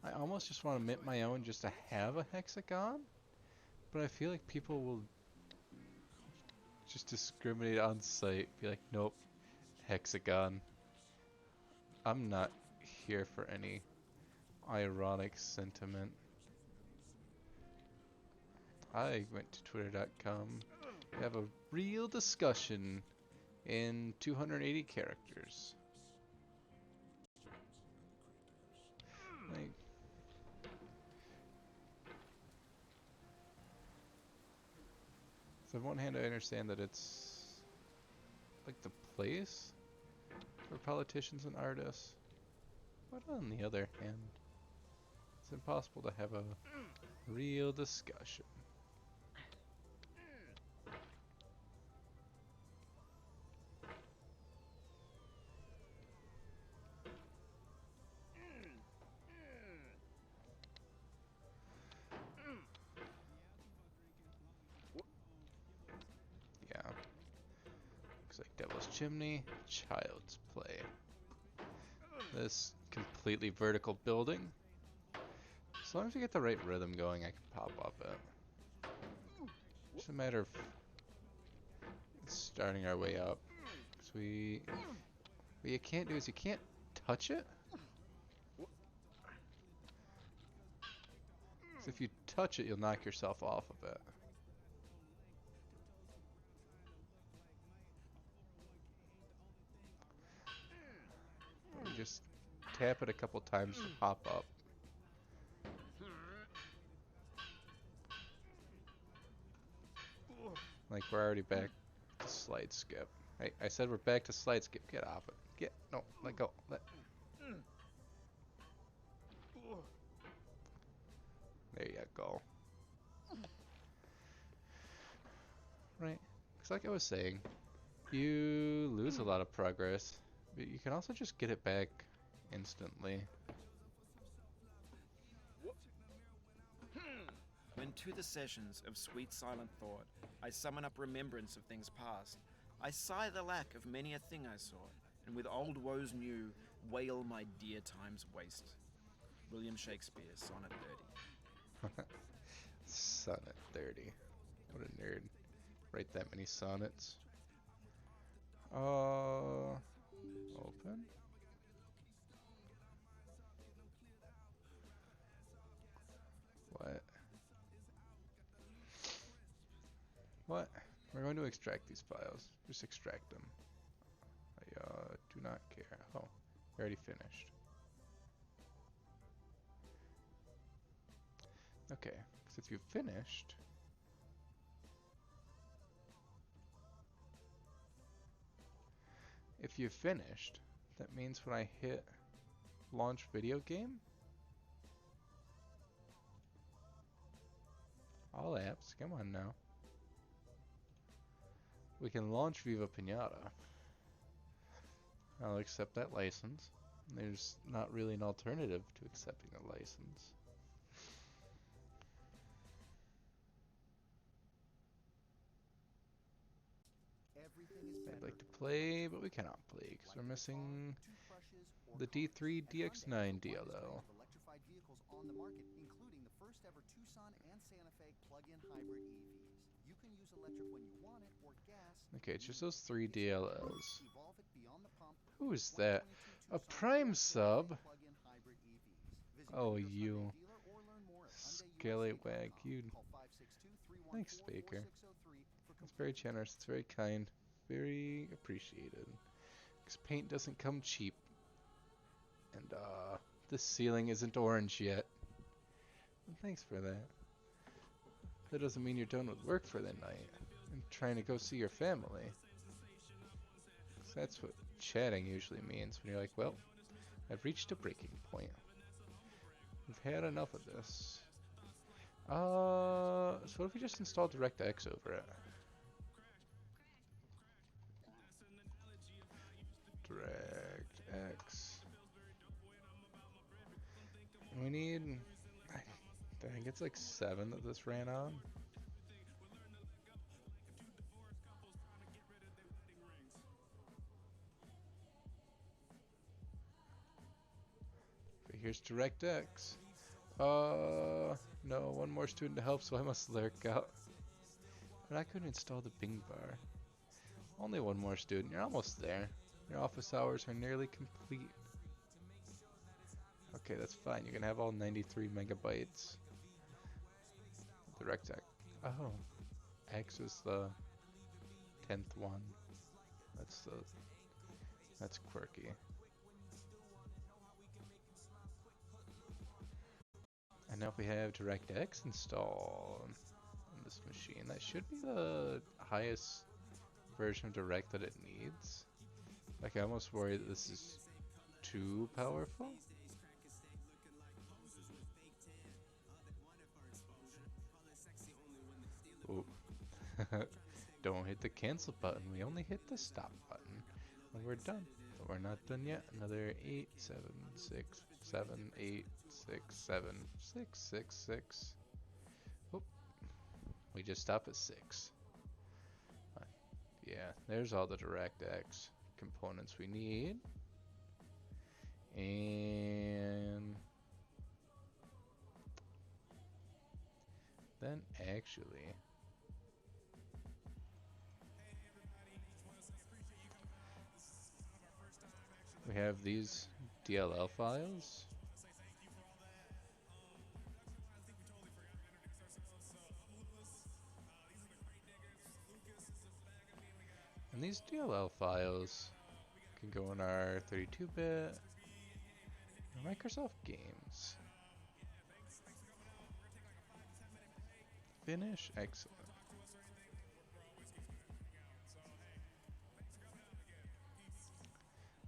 B: I almost just want to mint my own just to have a hexagon, but I feel like people will just discriminate on site, be like, nope, hexagon. I'm not here for any ironic sentiment. I went to twitter.com to have a real discussion in 280 characters. Like, so on one hand, I understand that it's like the place for politicians and artists, but on the other hand, it's impossible to have a real discussion. Yeah. Looks like Devil's Chimney, Child's Play. This completely vertical building. As long as we get the right rhythm going, I can pop up it. It's a matter of starting our way up. Because what you can't do is you can't touch it. 'Cause if you touch it, you'll knock yourself off of it. But you just tap it a couple times to pop up. Like we're already back to slide skip. I said we're back to slide skip. Get off it. No, let go. There you go. Right. Because like I was saying, you lose a lot of progress, but you can also just get it back instantly.
C: When to the sessions of sweet silent thought, I summon up remembrance of things past, I sigh the lack of many a thing I sought, and with old woes new, wail my dear time's waste. William Shakespeare, Sonnet 30.
B: Sonnet 30. What a nerd. Write that many sonnets. Open? What? What? We're going to extract these files. Just extract them. I do not care. Oh, we already finished. Okay, so if you've finished, that means when I hit launch video game, all apps, come on now, we can launch Viva Pinata. I'll accept that license. There's not really an alternative to accepting a license. play, but we cannot play because we're missing the D3 DX9 DLL.
E: Electrified vehicles on the market, including the first ever Tucson and Santa Fe plug-in hybrid EVs. You can use electric when you want it or gas.
B: Okay, it's just those 3 DLLs.
E: Evolve it beyond the pump.
B: Who is that? A Prime sub? Oh, you. Scallywag, you. Thanks, Baker. That's very generous, it's very kind, very appreciated. Because paint doesn't come cheap. And, this ceiling isn't orange yet. And thanks for that. That doesn't mean you're done with work for the night and trying to go see your family. 'Cause that's what chatting usually means when you're like, well, I've reached a breaking point. We've had enough of this. So what if we just install DirectX over it? DirectX. We need, I think it's like 7 that this ran on. Okay, here's DirectX. No, one more student to help, so I must lurk out. But I couldn't install the Bing bar. Only one more student, you're almost there. Your office hours are nearly complete. Okay, that's fine. You can have all 93 megabytes. DirectX. Oh, X is the 10th one. That's quirky. And now if we have DirectX installed on this machine, that should be the highest version of Direct that it needs. Like, I almost worry that this is too powerful. Oop. Don't hit the cancel button, we only hit the stop button when we're done. But we're not done yet. Another 8, 7, 6, 7, 8, 6, 7, 6, 6, 6. Oop. We just stop at 6. Yeah, there's all the DirectX components we need. And then actually we have these DLL files. And these DLL files can go in our 32-bit Microsoft games. Finish, excellent.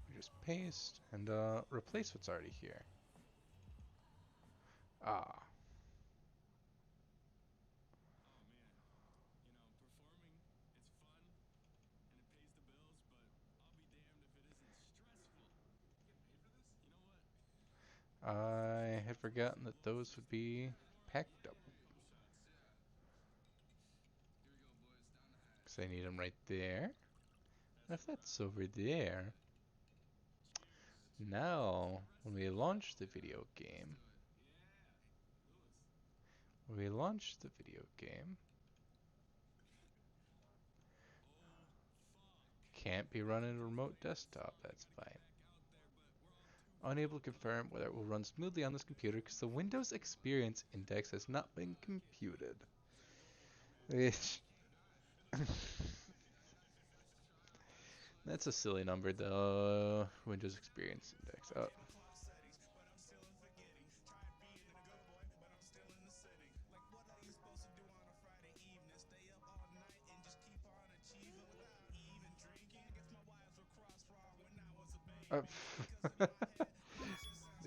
B: We just paste and replace what's already here. Ah. I had forgotten that those would be packed up. Because I need them right there. And if that's over there, now when we launch the video game, can't be run in a remote desktop, that's fine. Unable to confirm whether it will run smoothly on this computer because the Windows Experience Index has not been computed. Which that's a silly number, though. Windows Experience Index. Oh.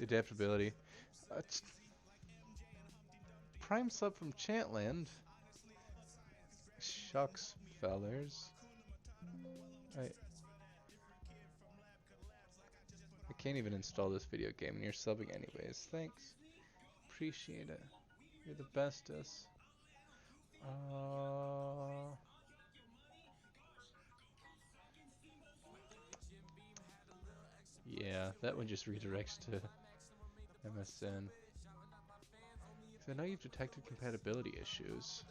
B: Adaptability. Prime sub from Chantland. Shucks, fellers. I can't even install this video game and you're subbing anyways. Thanks. Appreciate it. You're the bestest. Yeah, that one just redirects to MSN. So I know you've detected compatibility issues.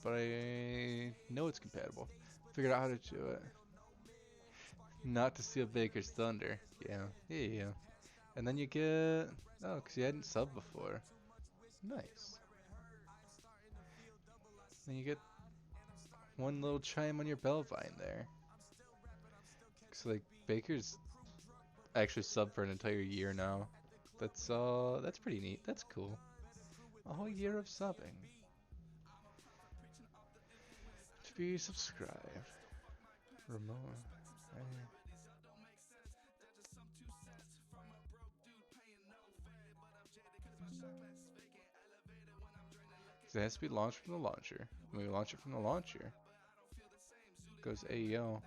B: But I know it's compatible. Figured out how to do it. Not to steal Baker's thunder. Yeah. And then you get... Oh, because you hadn't subbed before. Nice. Then you get one little chime on your Bellvine there. So like Baker's actually subbed for an entire year now. That's pretty neat. That's cool. A whole year of subbing. To be subscribed. Ramon. So it has to be launched from the launcher. When we launch it from the launcher, it goes AEO.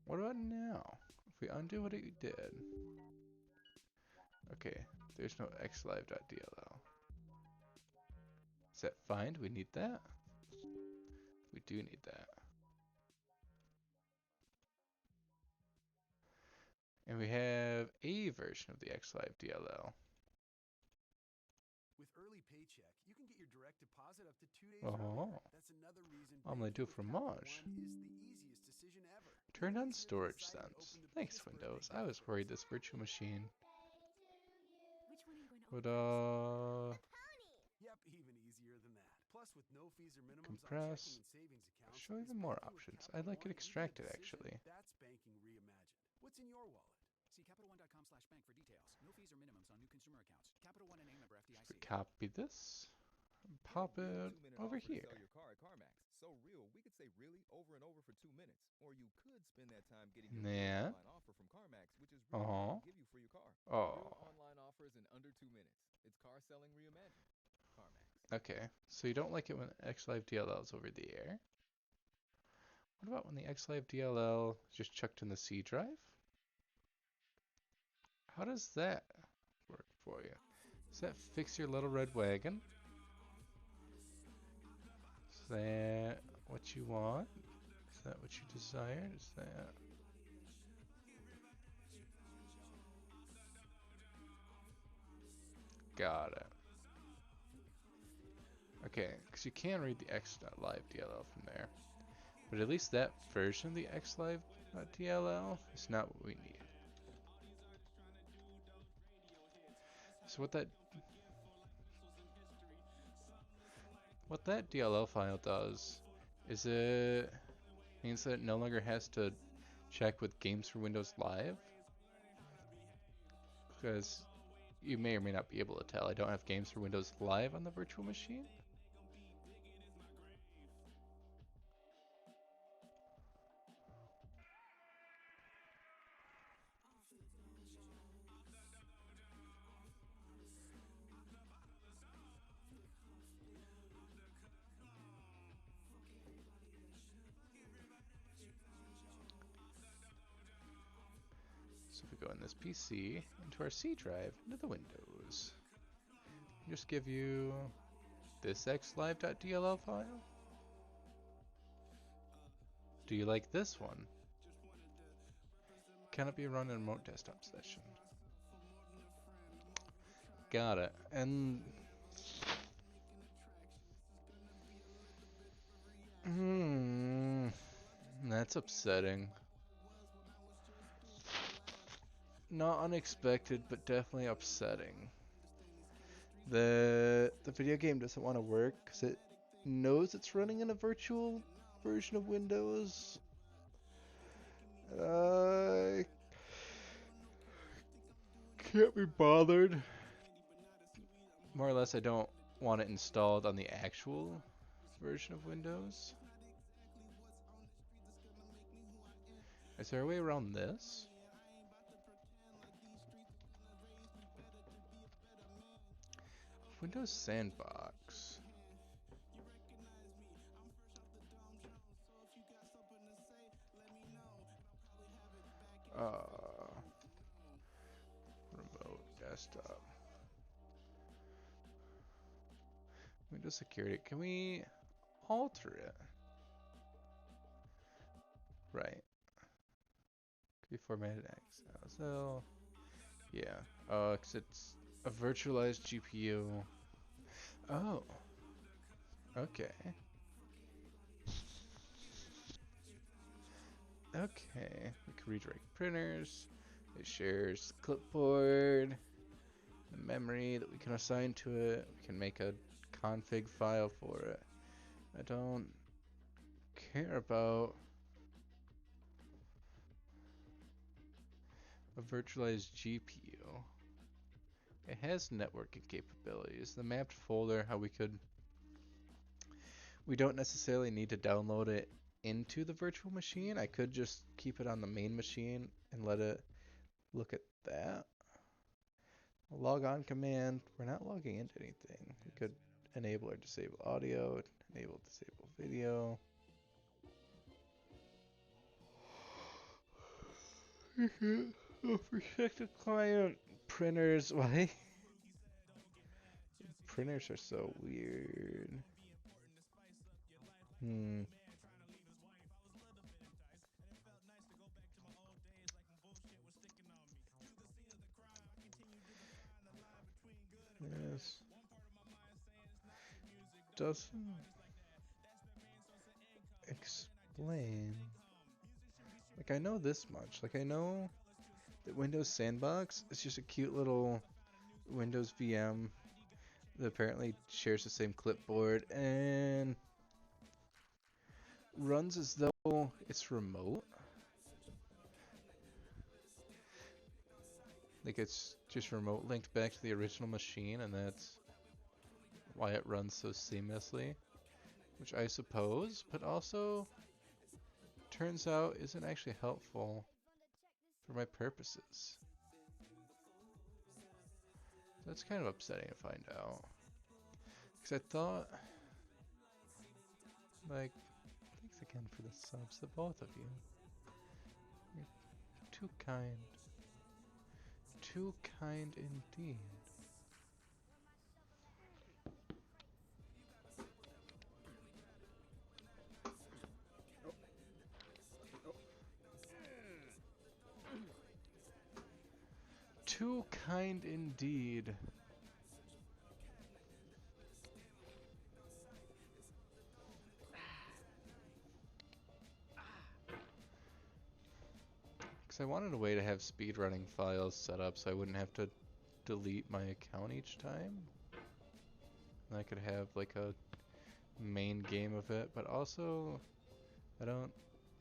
B: What about now? If we undo what it did. Okay, there's no xlive.dll. Is that fine? Do we need that? We do need that. And we have a version of the xlive DLL.
F: With early paycheck, you can get your direct deposit up to 2 days
B: Oh.
F: earlier. That's another reason
B: I'm gonna do it for
F: banking with
B: Maj.
F: Capital One is the easiest decision ever.
B: Turned
F: Even
B: on
F: if you're
B: storage
F: deciding to
B: sense.
F: open the
B: Thanks,
F: biggest
B: Windows.
F: birthday
B: I
F: gift
B: was
F: ever.
B: worried this virtual machine
G: Which one are you going to
B: would,
G: open first?
F: Yep, even easier than that. Plus, with no fees or minimums
B: compress,
F: on checking and savings accounts,
B: show
F: is
B: even more
F: banking with
B: options.
F: Capital
B: I'd like it
F: One even a
B: extracted,
F: decision?
B: actually.
F: That's banking reimagined. What's in your wallet?
D: See CapitalOne.com/bank for details. No fees or minimums on new consumer accounts. Capital One and a member
B: If
D: FDIC.
B: we copy this, and pop it over here.
H: Sell your car at CarMax. So real, we could say really over and over for 2 minutes. Or you could spend that time getting your
B: Yeah.
H: online offer from CarMax, which is really what we give you for your car. Real
B: Oh.
H: online offers in under 2 minutes. It's car selling reimagined. CarMax.
B: Okay, so you don't like it when xlive DLL is over the air? What about when the xlive DLL is just chucked in the C drive? How does that work for you? Does that fix your little red wagon? Is that what you want? Is that what you desire? Is that... Got it. Okay, because you can read the x.live DLL from there. But at least that version of the xlive.dll is not what we need. So what that DLL file does is it means that it no longer has to check with Games for Windows Live. Because you may or may not be able to tell, I don't have Games for Windows Live on the virtual machine. So if we go in this PC, into our C drive, into the Windows, just give you this xlive.dll file. Do you like this one? Can it be run in a remote desktop session? Got it. And that's upsetting. Not unexpected, but definitely upsetting. The video game doesn't want to work because it knows it's running in a virtual version of Windows. Can't be bothered. More or less, I don't want it installed on the actual version of Windows. Is there a way around this? Windows Sandbox. messed up. Windows security. Can we alter it? Right. Could be formatted X. So, yeah. 'Cause it's a virtualized GPU. Oh. Okay. Okay. We can redirect printers. It shares clipboard, the memory that we can assign to it. We can make a config file for it. I don't care about a virtualized GPU. It has networking capabilities. The mapped folder, how we don't necessarily need to download it into the virtual machine. I could just keep it on the main machine and let it look at that. A log on command, we're not logging into anything. We could enable or disable audio, enable, disable video. Protect the client. Printers, why? Printers are so weird. Yes. Doesn't explain. Like, I know this much. Like, I know that Windows Sandbox is just a cute little Windows VM that apparently shares the same clipboard and runs as though it's remote. Like, it's just remote linked back to the original machine, and that's why it runs so seamlessly, which I suppose, but also turns out isn't actually helpful for my purposes. That's kind of upsetting to find out. Because I thought, like, thanks again for the subs, the both of you. You're too kind. Too kind indeed. Too kind indeed. Because I wanted a way to have speedrunning files set up so I wouldn't have to delete my account each time. And I could have like a main game of it, but also I don't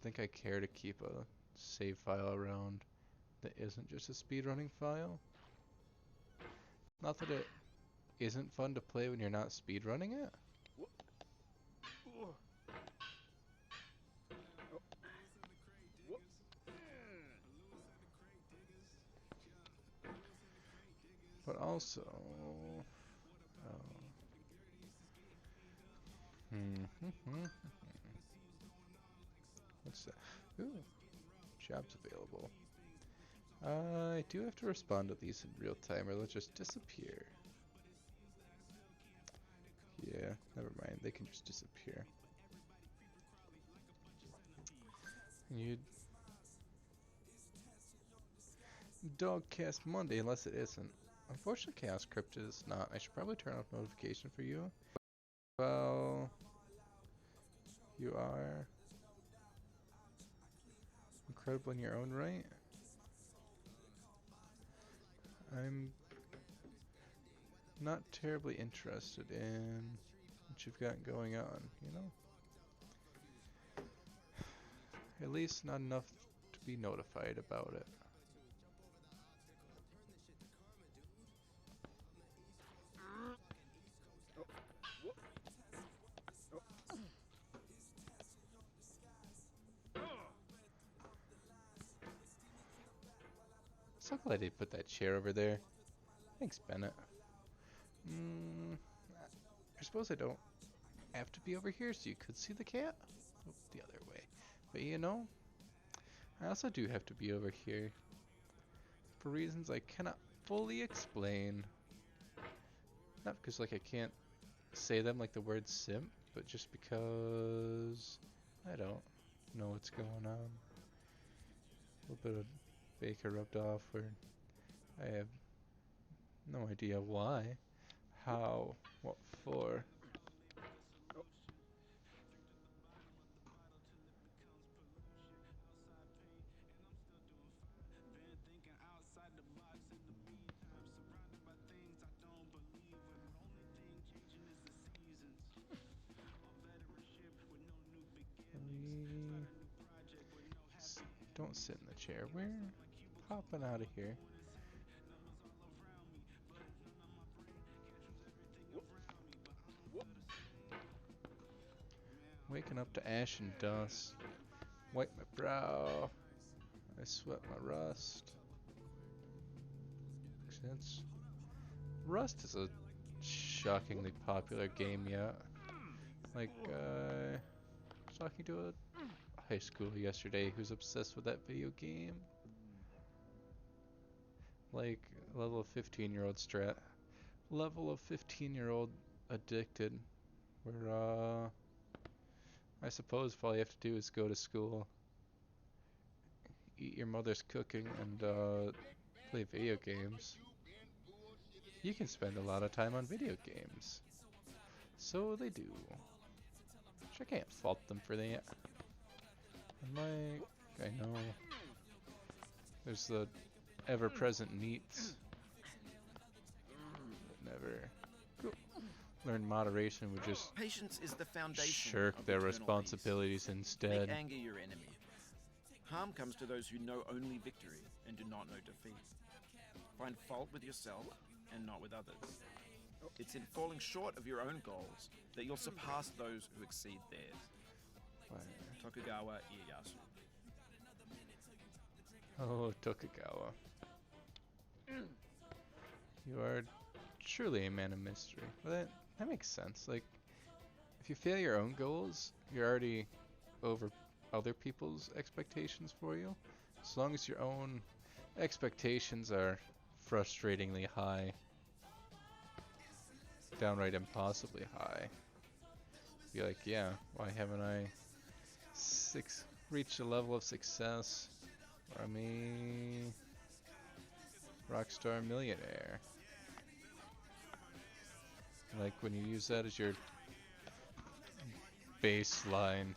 B: think I care to keep a save file around that isn't just a speedrunning file. Not that it isn't fun to play when you're not speedrunning it. But also, what's that? Ooh, jobs available. I do have to respond to these in real time or they'll just disappear. Yeah, never mind. They can just disappear. You Dogcast Monday, unless it isn't. Unfortunately, Chaos Crypt is not. I should probably turn off notification for you. Well, you are incredible in your own right. I'm not terribly interested in what you've got going on, you know? At least not enough to be notified about it. So glad they put that chair over there. Thanks, Bennett. I suppose I don't have to be over here so you could see the cat. Oh, the other way. But you know, I also do have to be over here for reasons I cannot fully explain. Not because like I can't say them like the word simp, but just because I don't know what's going on. A little bit of Baker rubbed off where I have no idea why, how, what for. Don't sit in the chair. We're popping out of here. Waking up to ash and dust. Wipe my brow. I sweat my rust. Since Rust is a shockingly popular game yet. Like, I was talking to a high schooler yesterday who's obsessed with that video game. Like, level of 15-year-old strat. Level of 15-year-old addicted. Where, I suppose all you have to do is go to school, eat your mother's cooking, and, play video games. You can spend a lot of time on video games. So they do. Which I can't fault them for that. And like, I know there's the ever-present neats that never learn moderation, would just
C: Patience is the foundation
B: shirk
C: of
B: their
C: eternal
B: responsibilities
C: peace.
B: instead.
C: Make anger your enemy. Harm comes to those who know only victory and do not know defeat. Find fault with yourself and not with others. It's in falling short of your own goals that you'll surpass those who exceed theirs. Tokugawa Ieyasu.
B: Oh, Tokugawa. You are truly a man of mystery. Well, that makes sense. Like, if you fail your own goals, you're already over other people's expectations for you. As long as your own expectations are frustratingly high, downright impossibly high, be like, yeah, why haven't I reached a level of success where I'm a rockstar millionaire? Like, when you use that as your baseline,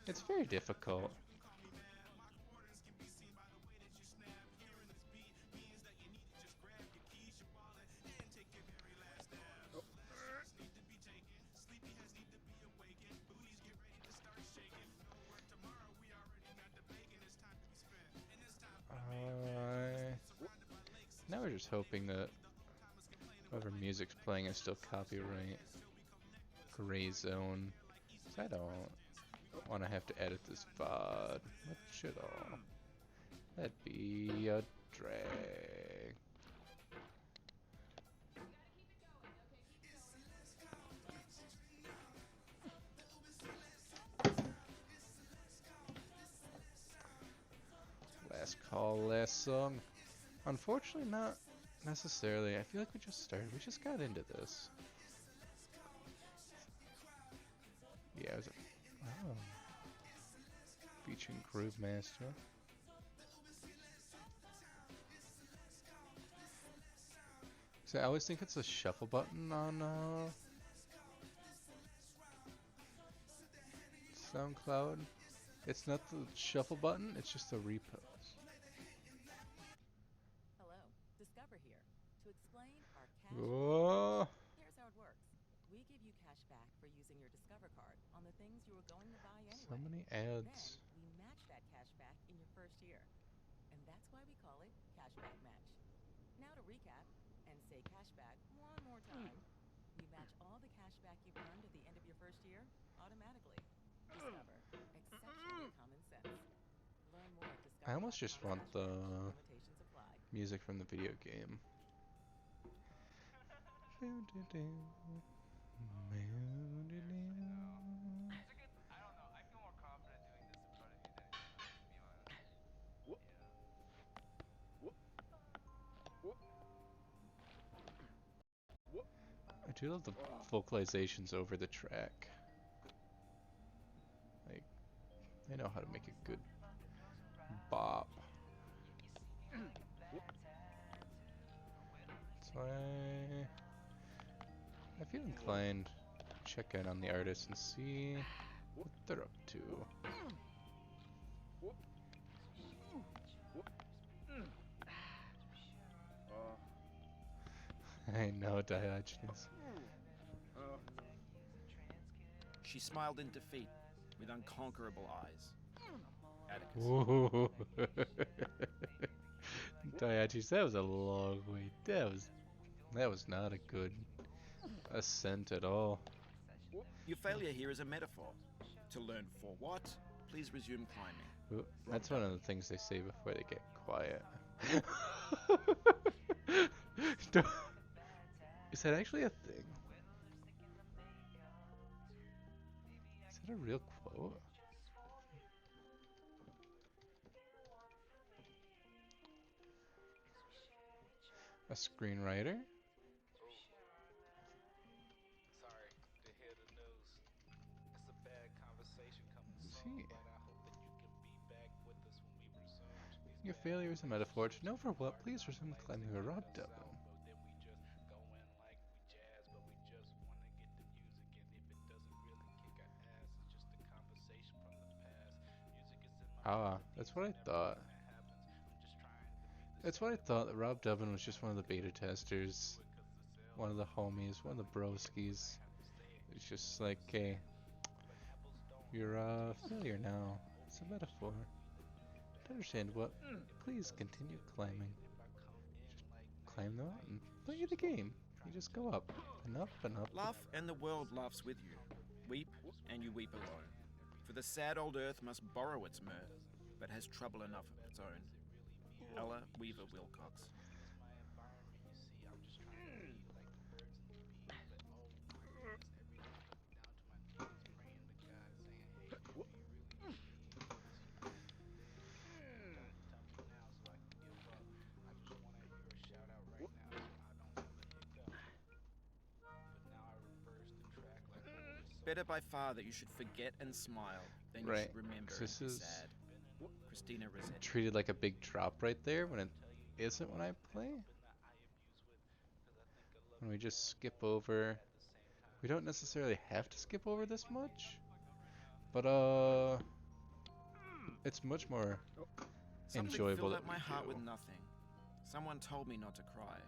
B: it's very difficult. Now we're just hoping that whatever music's playing is still copyright. Gray zone. 'Cause I don't want to have to edit this VOD. Much at all. That'd be a drag. Last call, last song. Unfortunately, not necessarily. I feel like we just started. We just got into this. Yeah, it was oh. Featuring Groove Master. So I always think it's a shuffle button on SoundCloud. It's not the shuffle button, it's just the repos.
I: Hello, Discover here. To explain our cash
B: Oh.
I: here's how it works. We give you cash back for using your Discover card on the things you were going to buy anyway.
B: So many ads.
I: Then we match that cash back in your first year. And that's why we call it Cashback Match. Now to recap and say cashback one more time. We match all the cash back you've earned at the end of your first year automatically. Discover. Exceptionally common sense. Learn more at Discover.
B: I almost just want the
I: Limitations apply.
B: music from the video game. do love the vocalizations over the track. Like, they know how to make a good bop. So I feel inclined to check in on the artist and see what they're up to. I know, Diogenes.
C: She smiled in defeat with unconquerable eyes. Atticus.
B: Ooh. Diogenes, that was a long way. That was not a good ascent at all.
C: Your failure here is a metaphor. To learn for what, please resume climbing.
B: Ooh, that's one of the things they say before they get quiet. Is that actually a thing? Is that a real quote? A screenwriter?
A: Sorry to hear the news. It's a bad conversation coming
B: See.
A: soon, but I hope that you can be back with us when we resume.
B: Your failure is a metaphor. To know for what, please resume climbing a Rob Devlin.
A: Then we just go in like we jazz, but we just want to get the music, and if it doesn't really kick our ass, it's just a conversation from the past. Music is in my
B: Ah, that's what I thought. That's what I thought, that Rob Devlin was just one of the beta testers. One of the homies, one of the broskies. It's just like, hey, you're a failure now. It's a metaphor. To understand what, please continue climbing. Just climb the mountain. Play the game. You just go up and up and up.
C: Laugh and the world laughs with you. Weep and you weep alone. For the sad old earth must borrow its mirth, but has trouble enough of its own. Ella Weaver Wilcox. Better by far that you should forget and smile than you
B: Right,
C: should remember
B: 'cause
C: and
B: this
C: be
B: is
C: sad. Christina Rossetti.
B: treated like a big drop right there when it isn't when I play. When we just skip over. We don't necessarily have to skip over this much. But it's much more
C: Something
B: enjoyable
C: filled
B: that
C: up my
B: we
C: heart
B: do.
C: with nothing. Someone told me not to cry.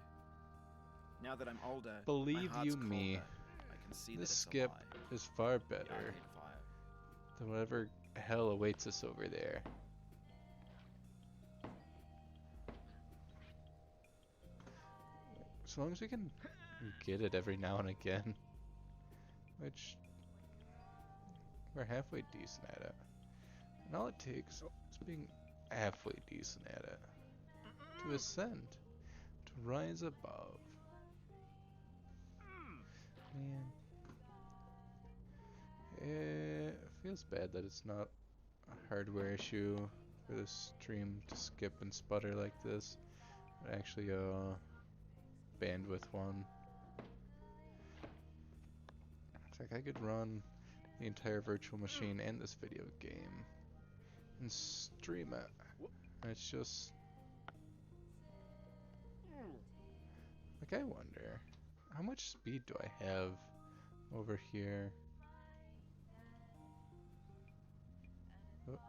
C: Now that I'm older, my
B: Believe
C: heart's
B: you me,
C: colder. I can see that
B: this
C: it's
B: skip
C: a lie.
B: is far
C: Yeah, I
B: better
C: hate fire.
B: than whatever hell awaits us over there. As long as we can get it every now and again. Which we're halfway decent at it. And all it takes is being halfway decent at it. To ascend. To rise above. Man. It feels bad that it's not a hardware issue for this stream to skip and sputter like this. But actually a bandwidth one. It's like I could run the entire virtual machine and this video game and stream it. And it's just like, I wonder how much speed do I have over here? Oh.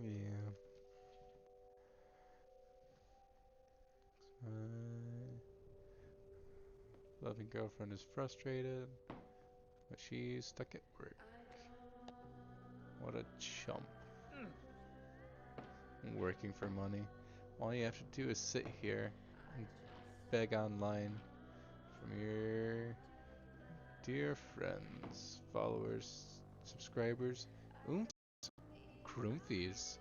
B: Yeah. Loving girlfriend is frustrated, but she's stuck at work. What a chump. Working for money. All you have to do is sit here and beg online from your dear friends, followers, subscribers, Kroomfies,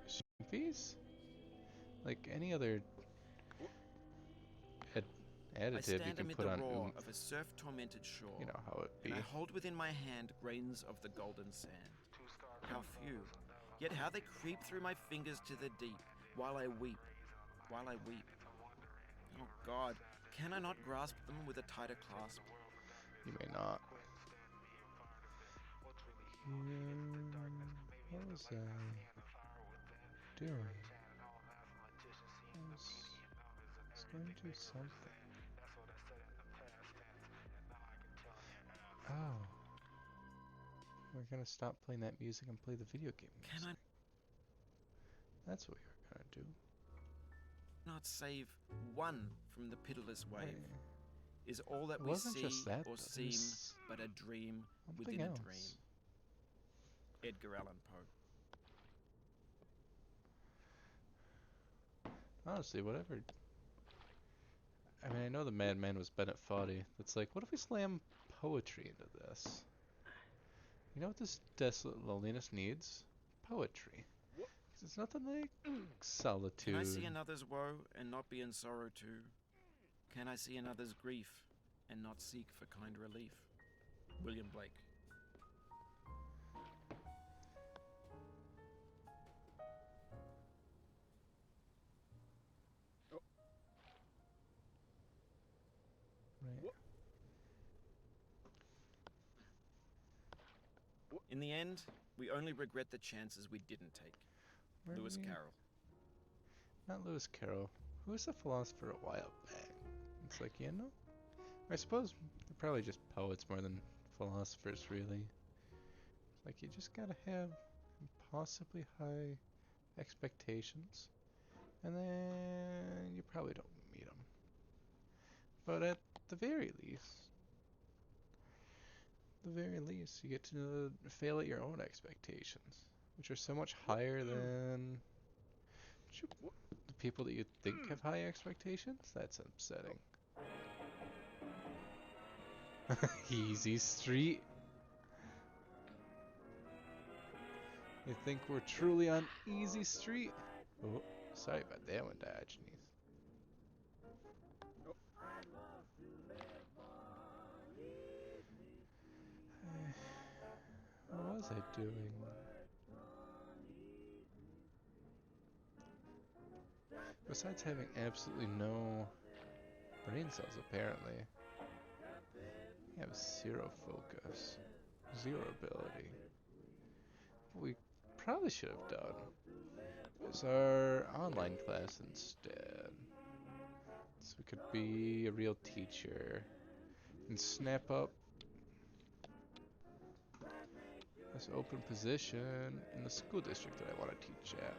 B: Shoomfies? Like any other
C: I
B: additive you
C: stand
B: can
C: amid
B: put
C: the
B: on
C: roar
B: oomph.
C: of a surf-tormented shore,
B: You know how it be.
C: and I hold within my hand grains of the golden sand. How few, yet how they creep through my fingers to the deep, while I weep, while I weep. Oh God, can I not grasp them with a tighter clasp?
B: You may not. What was I doing? I was going to do something. Oh. We're gonna stop playing that music and play the video game music.
C: Can I
B: That's what we were gonna do.
C: not save one from the pitiless wave?
B: Right.
C: Is all that
B: It
C: we
B: wasn't
C: see
B: just that,
C: or
B: though.
C: seem
B: There's
C: but a dream
B: something
C: within a
B: else.
C: dream? Edgar Allan Poe.
B: Honestly, whatever. I mean, I know the madman was Bennett Foddy. It's like, what if we slam poetry into this? You know what this desolate loneliness needs? Poetry. 'Cause it's nothing like solitude.
C: Can I see another's woe and not be in sorrow too? Can I see another's grief and not seek for kind relief? William Blake.
B: Right.
C: In the end, we only regret the chances we didn't take.
B: Where
C: Lewis
B: we-
C: Carroll.
B: Not Lewis Carroll. Who was a philosopher a while back? It's like, you know? I suppose they're probably just poets more than philosophers, really. It's like, you just gotta have impossibly high expectations, and then you probably don't meet them. But at the very least, you get to fail at your own expectations, which are so much higher than the people that you think have high expectations. That's upsetting. Easy Street. You think we're truly on Easy Street? Oh, sorry about that one, Diogenes. What was I doing? Besides having absolutely no brain cells, apparently, I have zero focus, zero ability. What we probably should have done is our online class instead. So we could be a real teacher and snap up this open position in the school district that I want to teach at.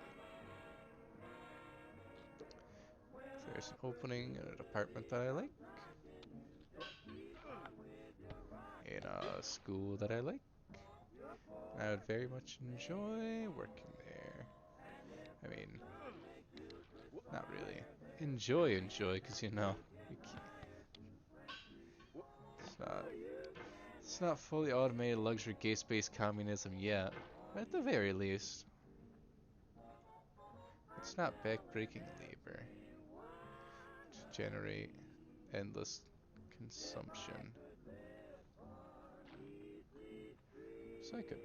B: If there's an opening in a department that I like, in a school that I like, I would very much enjoy working there. I mean, not really. Enjoy, because you know, it's not fully automated luxury gay-based communism yet, but at the very least, it's not backbreaking labor to generate endless consumption. So I could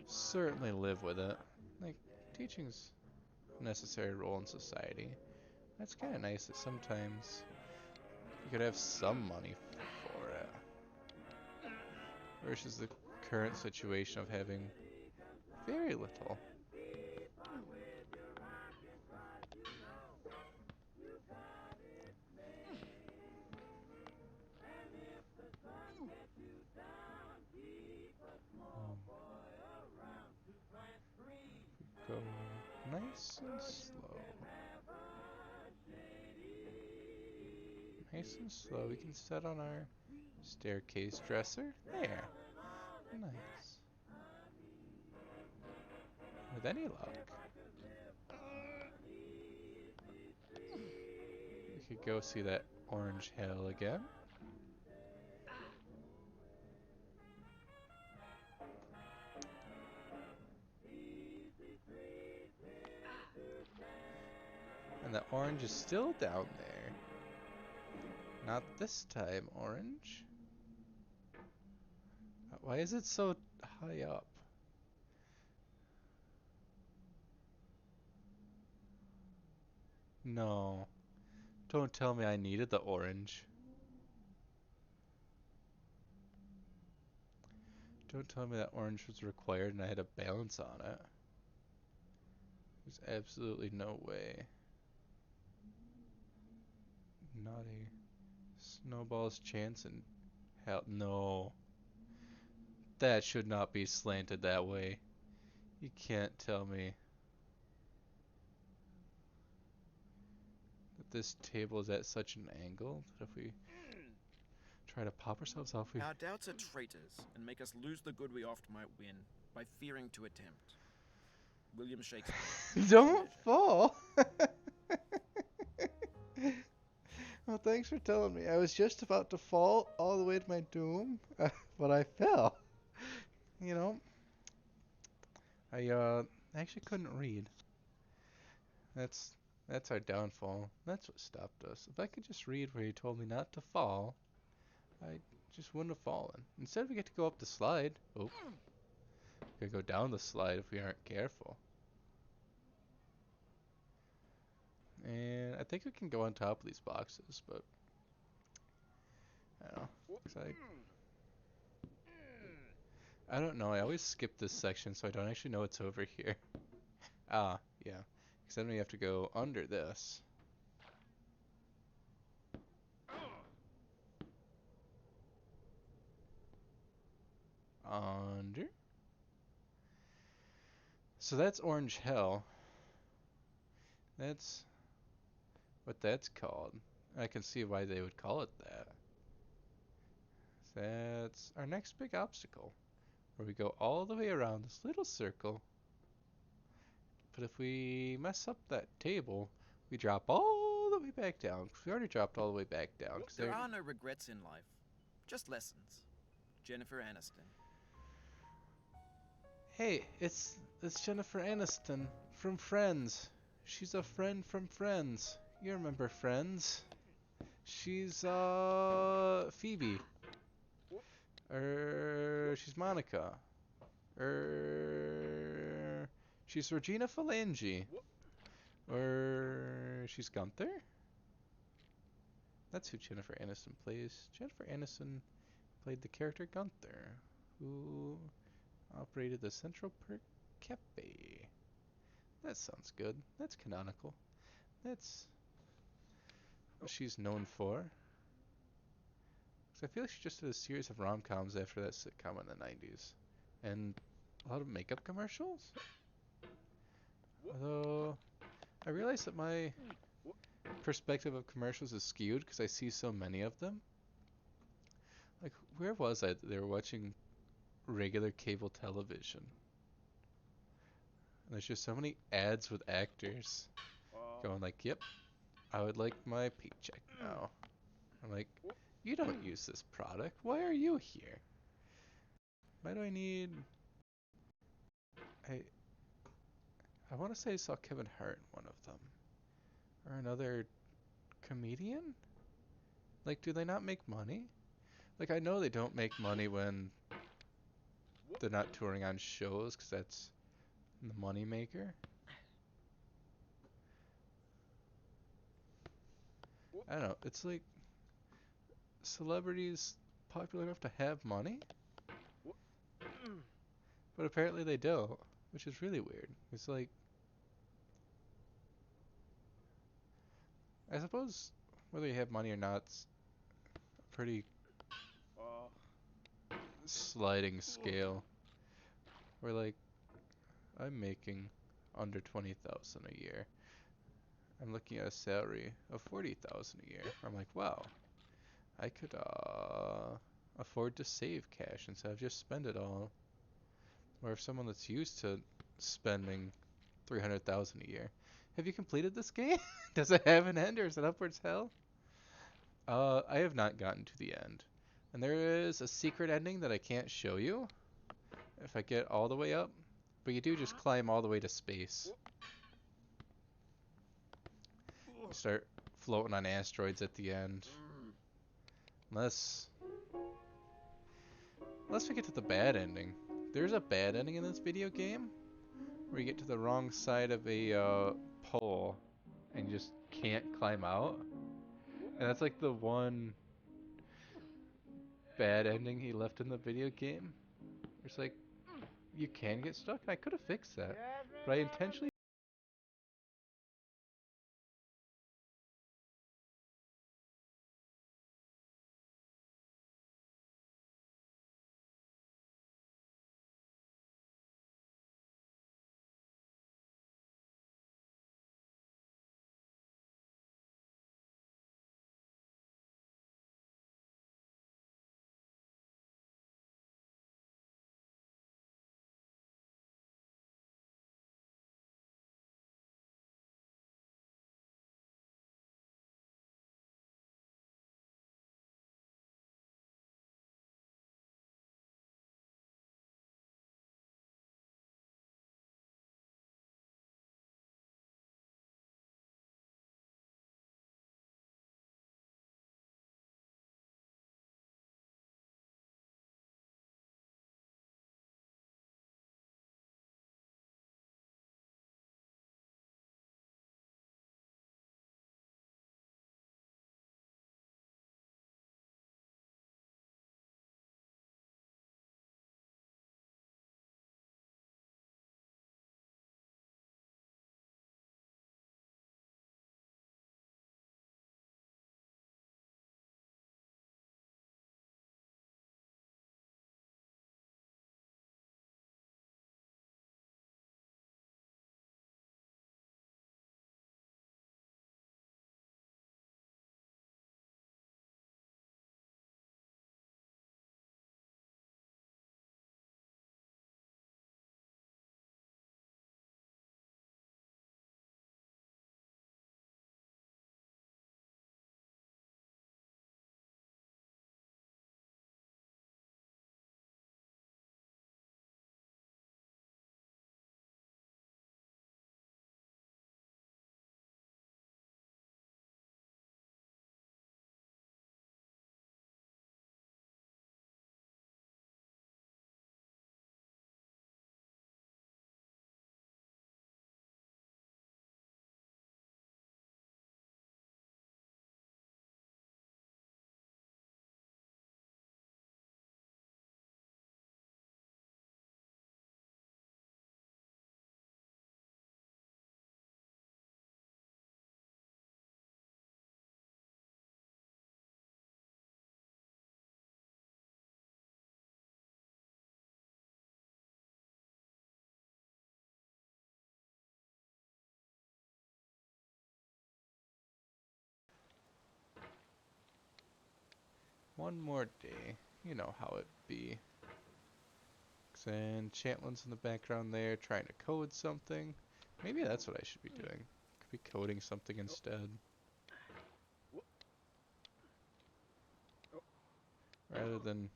B: certainly live with it. Like, teaching's a necessary role in society. It's kind of nice that sometimes you could have some money for it. Versus the current situation of having very little. Go nice and slow. Nice and slow. We can set on our staircase dresser. There. Nice. With any luck, we could go see that orange hell again. And the orange is still down there. Not this time, orange. Why is it so high up? No. Don't tell me I needed the orange. Don't tell me that orange was required and I had to balance on it. There's absolutely no way. Not a snowball's chance in hell. No. That should not be slanted that way. You can't tell me that this table is at such an angle that if we try to pop ourselves off, we...
C: Our doubts are traitors and make us lose the good we oft might win by fearing to attempt. William Shakespeare.
B: Don't fall! Well, thanks for telling me. I was just about to fall all the way to my doom, but I fell. You know, I actually couldn't read. That's our downfall. That's what stopped us. If I could just read where he told me not to fall, I just wouldn't have fallen. Instead, we get to go up the slide. Oh, we could go down the slide if we aren't careful. And I think we can go on top of these boxes, but I don't know. I don't know. I always skip this section, so I don't actually know what's over here. Ah, yeah. Because then we have to go under this. Under. So that's Orange Hell. That's what that's called. I can see why they would call it that. That's our next big obstacle, where we go all the way around this little circle. But if we mess up that table, we drop all the way back down. 'Cause we already dropped all the way back down.
C: There are no regrets in life, just lessons. Jennifer Aniston.
B: Hey, it's Jennifer Aniston from Friends. She's a friend from Friends. You remember Friends? She's Phoebe. She's Monica. She's Regina Phalange. She's Gunther? That's who Jennifer Aniston plays. Jennifer Aniston played the character Gunther, who operated the Central Perk Cafe. That sounds good. That's canonical. That's what she's known for. 'Cause I feel like she just did a series of rom-coms after that sitcom in the 90s. And a lot of makeup commercials? Although, I realize that my perspective of commercials is skewed because I see so many of them. Like, where was I that they were watching regular cable television? And there's just so many ads with actors going like, yep, I would like my paycheck now. I'm like, you don't use this product. Why are you here? Why do I need... I want to say I saw Kevin Hart in one of them. Or another comedian? Like, do they not make money? Like, I know they don't make money when they're not touring on shows, because that's the money maker. I don't know. It's like celebrities popular enough to have money, but apparently they don't, which is really weird. It's like, I suppose whether you have money or not, it's a pretty sliding scale. Where like, I'm making under 20,000 a year. I'm looking at a salary of 40,000 a year. I'm like, wow, I could afford to save cash instead of just spend it all. Or if someone that's used to spending 300,000 a year. Have you completed this game? Does it have an end or is it upwards hell? I have not gotten to the end. And there is a secret ending that I can't show you if I get all the way up. But you do just climb all the way to space. You start floating on asteroids at the end. Unless we get to the bad ending. There's a bad ending in this video game where you get to the wrong side of a pole and you just can't climb out. And that's like the one bad ending he left in the video game. It's like, you can get stuck. I could have fixed that, but I intentionally. One more day. You know how it be. And Chantlin's in the background there trying to code something. Maybe that's what I should be doing. Could be coding something instead. Rather than...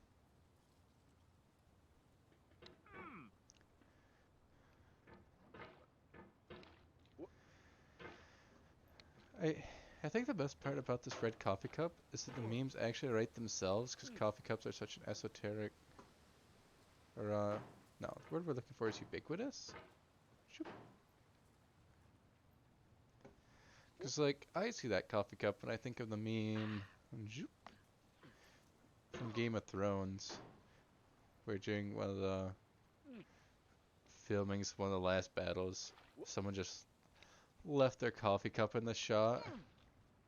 B: I think the best part about this red coffee cup is that the memes actually write themselves, because coffee cups are such an esoteric... Or, no, the word we're looking for is ubiquitous? Because, like, I see that coffee cup and I think of the meme from Game of Thrones, where during one of the filmings, one of the last battles, someone just left their coffee cup in the shot.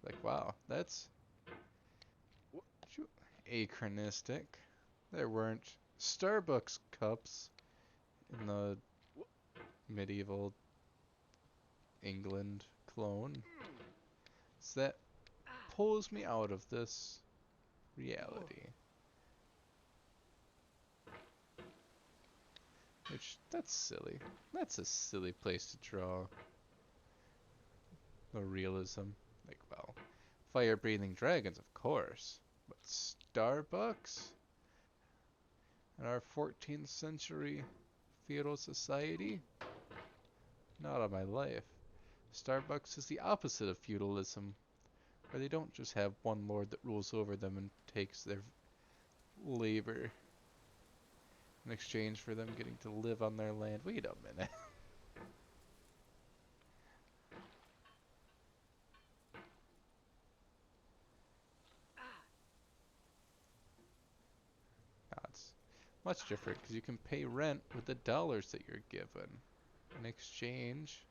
B: Like, wow, that's achronistic. There weren't Starbucks cups in the medieval England clone. So that pulls me out of this reality. Which, that's silly. That's a silly place to draw the realism. Like, well, fire-breathing dragons, of course. But Starbucks? In our 14th century feudal society? Not on my life. Starbucks is the opposite of feudalism. Or they don't just have one lord that rules over them and takes their labor in exchange for them getting to live on their land. Wait a minute. It's much different because you can pay rent with the dollars that you're given in exchange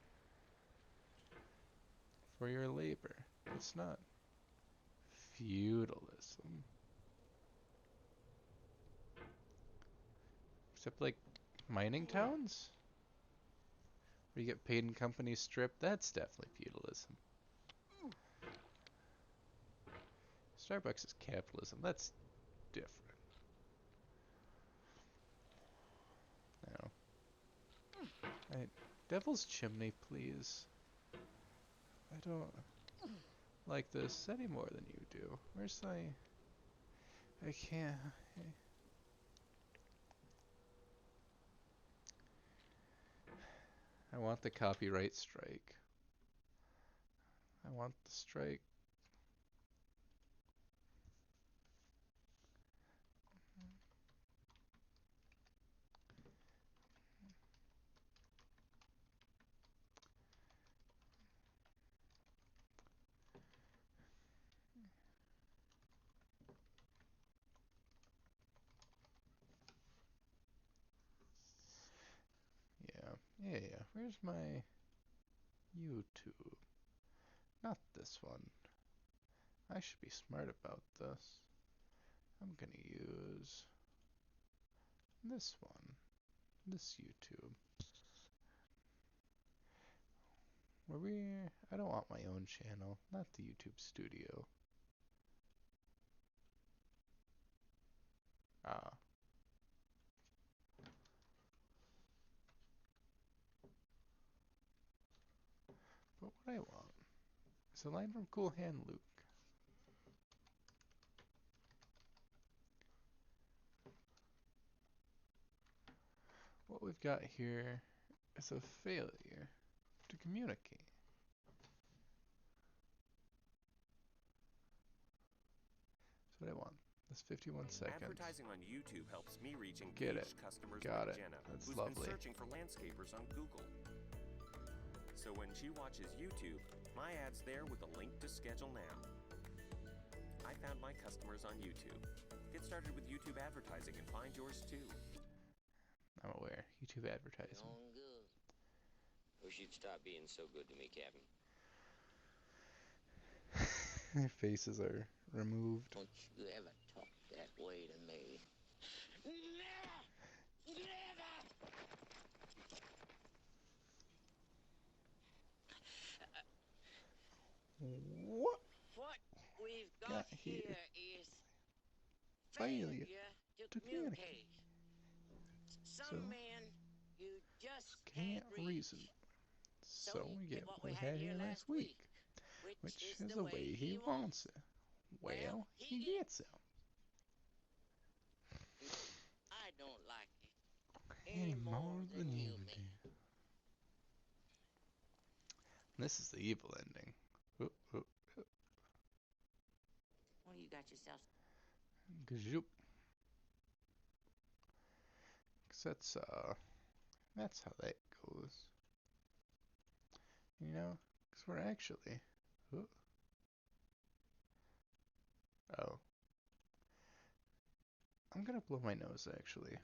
B: for your labor. It's not feudalism. Except like mining towns? Where you get paid in company strip, that's definitely feudalism. Starbucks is capitalism, that's different. No. Devil's Chimney, please. I don't like this any more than you do. Where's my... I can't... I want the copyright strike. I want the strike. Yeah. Where's my YouTube? Not this one. I should be smart about this. I'm gonna use this one. This YouTube. I don't want my own channel, not the YouTube studio. Ah. But what I want is a line from Cool Hand Luke. What we've got here is a failure to communicate. That's what I want. That's 51 seconds.
J: Advertising on YouTube helps me reach
B: Get
J: engaged
B: it.
J: customers
B: Got
J: like
B: it.
J: Jenna,
B: That's
J: who's
B: lovely.
J: been searching for landscapers on Google. So when she watches YouTube, my ad's there with a link to schedule now. I found my customers on YouTube. Get started with YouTube advertising and find yours too.
B: I'm aware. YouTube advertising.
K: Good. Wish you'd stop being so good to me, Captain.
B: Their faces are removed.
K: Don't you ever talk that way to me. Never! Never!
B: What?
K: What we've got here is
B: failure
K: to communicate. Some men you just can't reason.
B: So we get what we had here last week, which is the way he wants it. Well, he gets it.
K: I don't like it
B: Any more than you do. This is the evil ending.
K: What do you got yourself?
B: Gazoop. 'Cause that's how that goes. You know, 'cause we're actually... Oh. I'm gonna blow my nose, actually.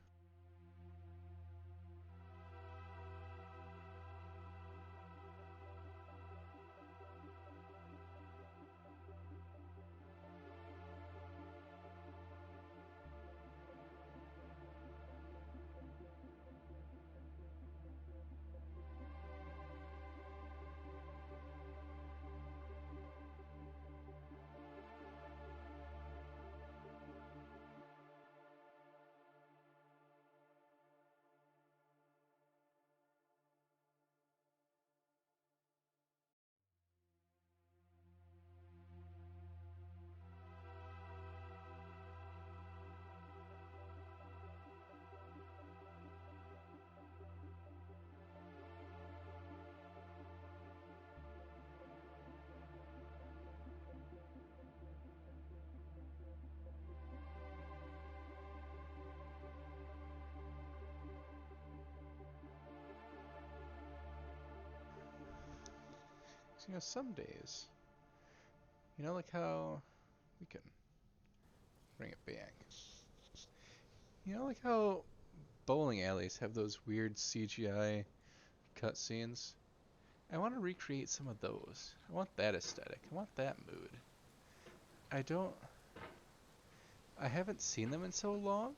B: 'Cause, some days, like how we can bring it back. Like how bowling alleys have those weird CGI cutscenes. I want to recreate some of those. I want that aesthetic. I want that mood. I haven't seen them in so long.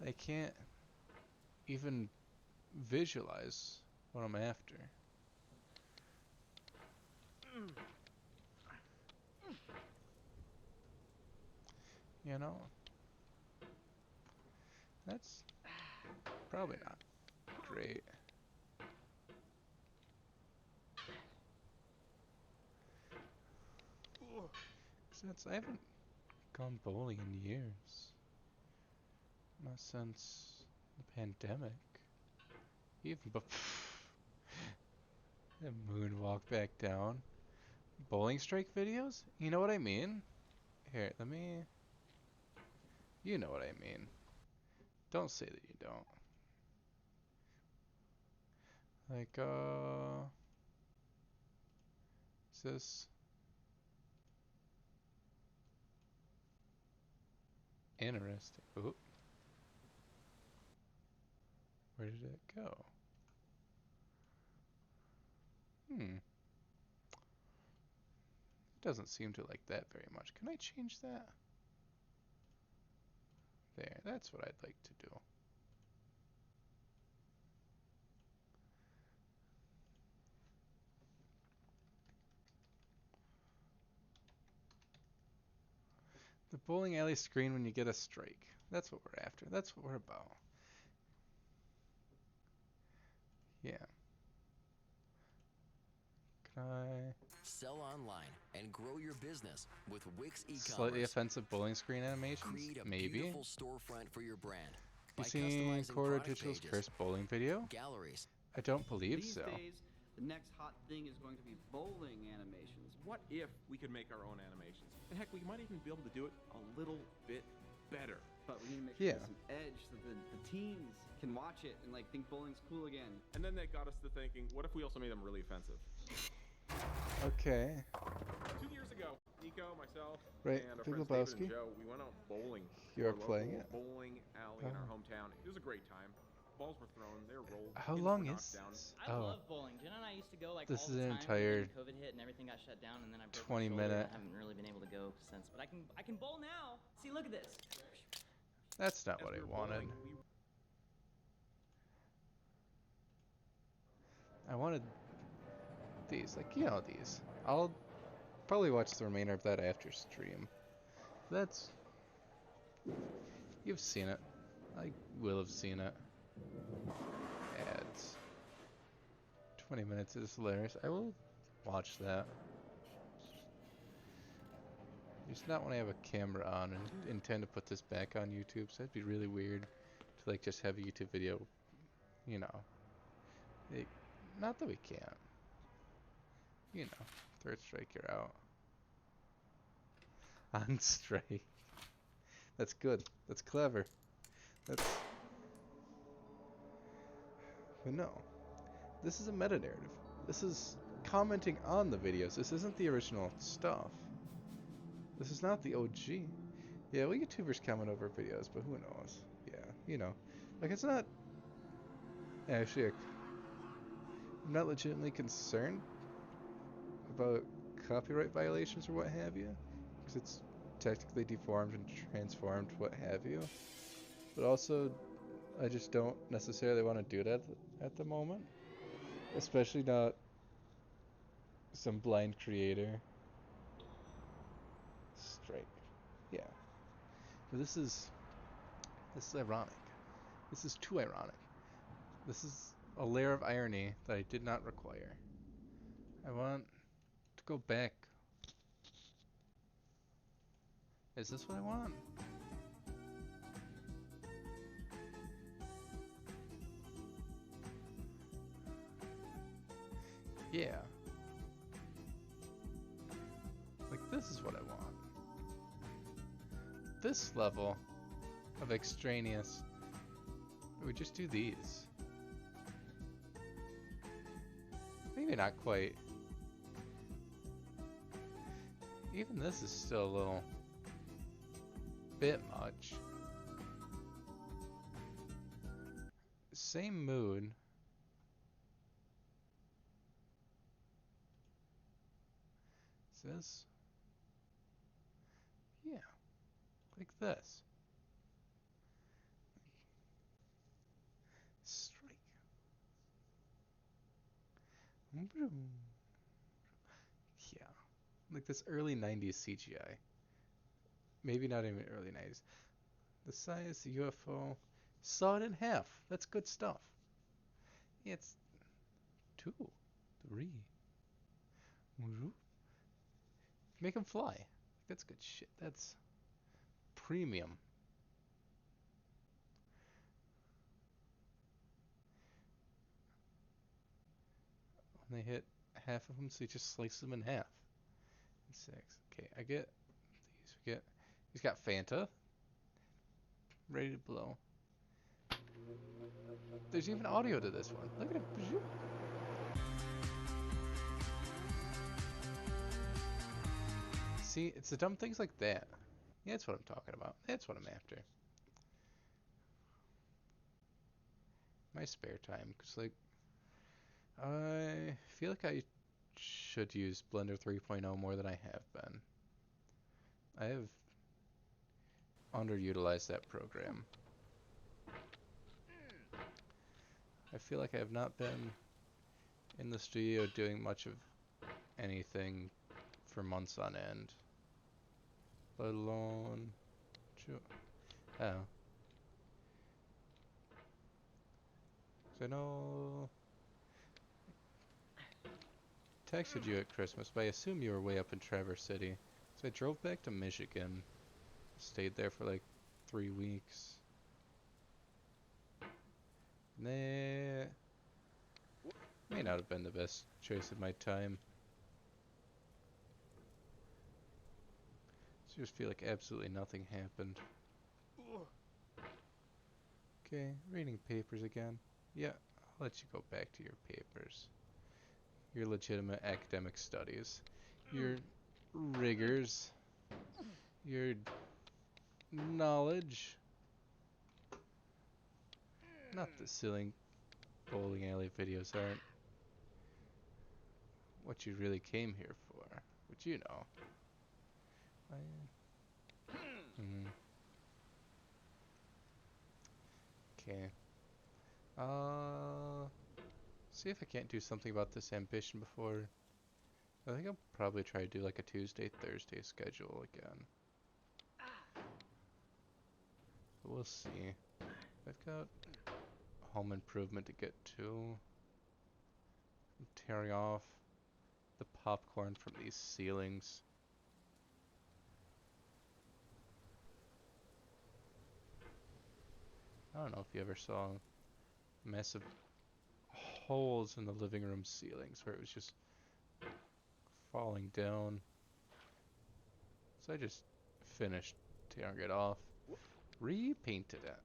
B: I can't even visualize what I'm after. That's probably not great. I haven't gone bowling in years. Not since the pandemic. Even the moonwalk back down. Bowling strike videos? You know what I mean? Here, you know what I mean. Don't say that you don't. Like, is this interesting? Oop. Where did it go? It doesn't seem to like that very much. Can I change that? There, that's what I'd like to do. The bowling alley screen when you get a strike. That's what we're after. That's what we're about. Yeah. Can I...
L: Sell online and grow your business with Wix e-commerce.
B: Slightly offensive bowling screen animations?
L: Create a
B: Maybe.
L: beautiful storefront for your brand.
B: You seen Corridor Digital's cursed bowling video?
L: Galleries.
B: I don't believe so.
M: These days, the next hot thing is going to be bowling animations.
N: What if we could make our own animations? And heck, we might even be able to do it a little bit better.
M: But we need to make sure there's some edge so the teens can watch it and think bowling's cool again.
N: And then that got us to thinking, what if we also made them really offensive?
B: Okay.
N: 2 years ago, Nico, myself,
B: right.
N: and our
B: Big
N: friends
B: Lebowski.
N: David and Joe, we went out bowling.
B: You are
N: at a
B: playing
N: local
B: it?
N: Bowling alley in our hometown. It was a great time. Balls were thrown, they were rolled.
B: How
N: pins
B: long
N: were
B: is
N: knocked down.
B: this?
O: I love bowling. Jenna and I used to go
B: This
O: all
B: is
O: the
B: an
O: time,
B: entire
O: and then COVID hit and everything got shut down, and then I broke
B: 20
O: my shoulder.
B: minute.
O: I haven't really been able to go since, but I can bowl now. See, look at this.
B: That's not what I wanted. I wanted these, these. I'll probably watch the remainder of that after stream. You've seen it. I will have seen it. Ads. 20 minutes is hilarious. I will watch that. Just not when I have a camera on and intend to put this back on YouTube, so that'd be really weird to just have a YouTube video, not that we can't. Third strike, you're out. On strike. That's good. That's clever. But no. This is a meta-narrative. This is commenting on the videos. This isn't the original stuff. This is not the OG. Yeah, well, YouTubers comment over videos, but who knows? Yeah, it's not... Actually, I'm not legitimately concerned about copyright violations or what have you, because it's technically deformed and transformed, what have you. But also, I just don't necessarily want to do that at the moment. Especially not some blind creator. Strike. Yeah. But this is ironic. This is too ironic. This is a layer of irony that I did not require. I want to go back. Is this what I want? Yeah. This is what I want. This level of extraneous. We just do these. Maybe not quite even this is still a little bit much. Same mood. Is this? Yeah, like this. Strike. Yeah, like this early 90s CGI. Maybe not even early 90s. The size, the UFO, saw it in half. That's good stuff. Yeah, it's 2, 3. Make them fly. That's good shit. That's premium. When they hit half of them, so you just slice them in half. 6. Okay, I get these. We get. He's got Fanta. Ready to blow. There's even audio to this one. Look at it. See, it's the dumb things like that. Yeah, that's what I'm talking about. That's what I'm after. My spare time, because, like, I feel like I should use Blender 3.0 more than I have been. I have underutilized that program. I feel like I have not been in the studio doing much of anything for months on end. Let alone... Oh. So I know... Texted you at Christmas, but I assume you were way up in Traverse City. So I drove back to Michigan. Stayed there for like 3 weeks. Nah, may not have been the best choice of my time. So I just feel like absolutely nothing happened. Okay, reading papers again. Yeah, I'll let you go back to your papers. Your legitimate academic studies. Your rigors. Your knowledge. Not the silly bowling alley videos aren't what you really came here for, but you know. Okay. See if I can't do something about this ambition before. I think I'll probably try to do like a Tuesday, Thursday schedule again. But we'll see. I've got home improvement to get to. I'm tearing off the popcorn from these ceilings. I don't know if you ever saw massive holes in the living room ceilings where it was just falling down. So I just finished tearing it off, repainted it.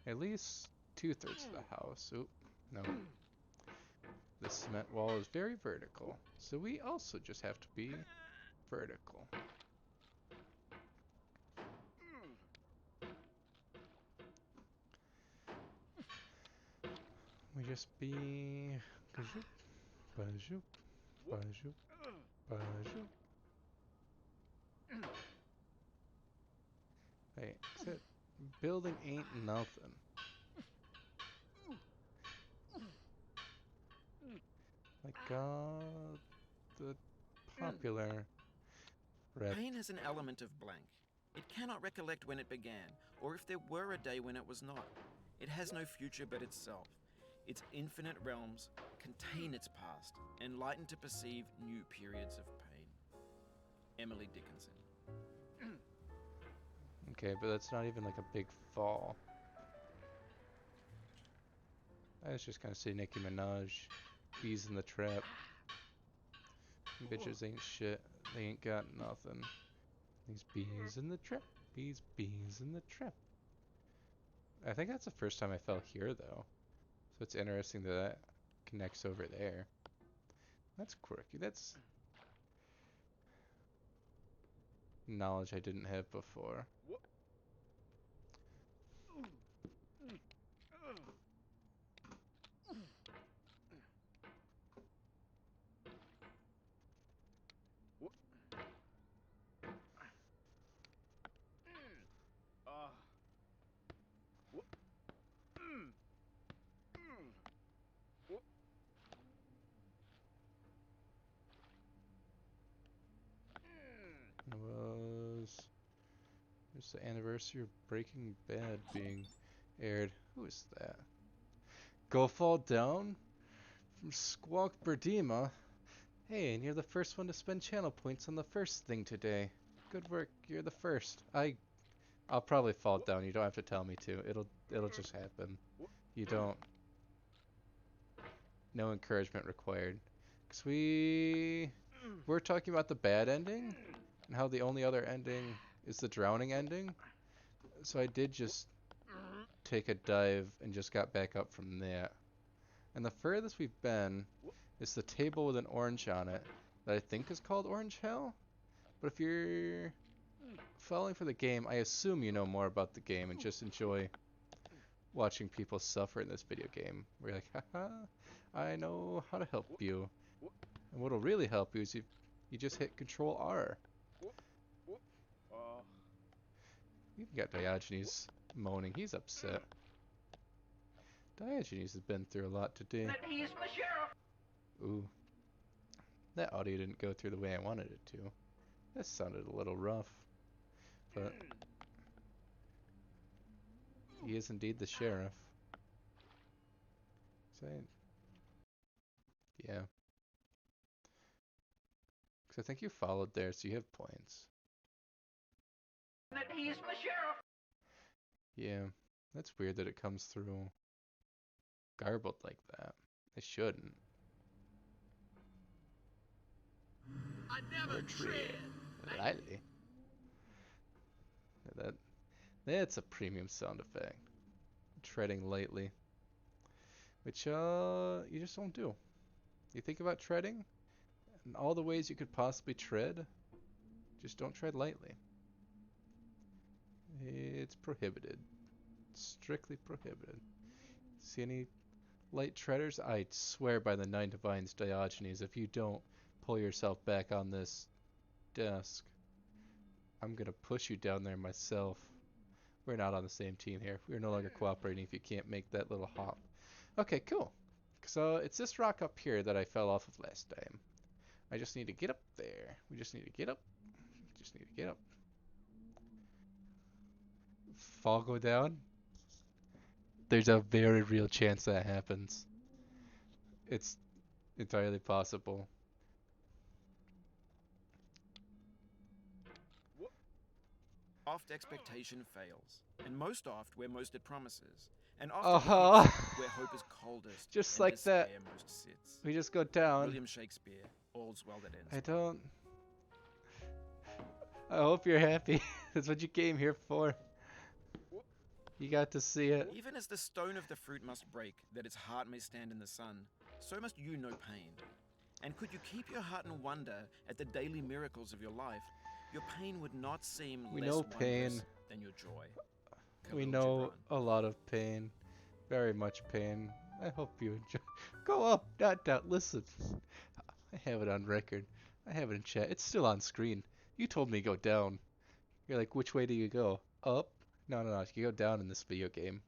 B: At least 2/3 of the house. Oop, no. The cement wall is very vertical, so we also just have to be vertical. We just be... Hey, except building ain't nothing. Like, the popular rap.
C: Pain has an element of blank. It cannot recollect when it began, or if there were a day when it was not. It has no future but itself. Its infinite realms contain its past, enlightened to perceive new periods of pain. Emily Dickinson.
B: Okay, but that's not even like a big fall. I was just gonna say Nicki Minaj, bees in the trap. Bitches ain't shit. They ain't got nothing. These bees in the trap. Bees in the trap. I think that's the first time I fell here, though. So it's interesting that that connects over there. That's quirky. That's knowledge I didn't have before. It's the anniversary of Breaking Bad being aired. Who is that? Go Fall Down? From Squawk Berdema. Hey, and you're the first one to spend channel points on the first thing today. Good work, you're the first. I'll probably fall down, you don't have to tell me to. It'll just happen. You don't. No encouragement required. 'Cause we're talking about the bad ending and how the only other ending is the drowning ending. So I did just take a dive and just got back up from that. And the furthest we've been is the table with an orange on it that I think is called Orange Hell. But if you're falling for the game, I assume you know more about the game and just enjoy watching people suffer in this video game. Where you're like, haha, I know how to help you. And what'll really help you is you just hit Control R. We've got Diogenes moaning. He's upset. Diogenes has been through a lot today.
P: He's my sheriff.
B: Ooh. That audio didn't go through the way I wanted it to. That sounded a little rough. But he is indeed the sheriff. Yeah. Because I think you followed there, so you have points.
P: He's my sheriff.
B: Yeah. That's weird that it comes through garbled like that. It shouldn't.
P: I never tread
B: lightly. That's a premium sound effect. Treading lightly. Which you just don't do. You think about treading and all the ways you could possibly tread, just don't tread lightly. It's prohibited. Strictly prohibited. See any light treaders? I swear by the Nine Divines, Diogenes, if you don't pull yourself back on this desk, I'm gonna push you down there myself. We're not on the same team here. We're no longer cooperating if you can't make that little hop. Okay, cool. So it's this rock up here that I fell off of last time. I just need to get up there. We just need to get up. Just need to get up. Fall go down? There's a very real chance that happens. It's entirely possible.
C: Oft expectation fails, and most oft where most it promises, and oft where hope is coldest,
B: just
C: and
B: like
C: despair
B: that.
C: Most sits.
B: We just go down.
C: William Shakespeare, all's well that ends.
B: I don't. I hope you're happy. That's what you came here for. You got to see it.
C: Even as the stone of the fruit must break, that its heart may stand in the sun, so must you know pain. And could you keep your heart in wonder at the daily miracles of your life, your pain would not seem
B: We
C: less
B: know pain.
C: wondrous than your joy.
B: We
C: Khalil
B: know
C: Gibran.
B: a lot of pain. Very much pain. I hope you enjoy. Go up, not down. Listen. I have it on record. I have it in chat. It's still on screen. You told me go down. You're like, which way do you go? Up? No. You go down in this video game.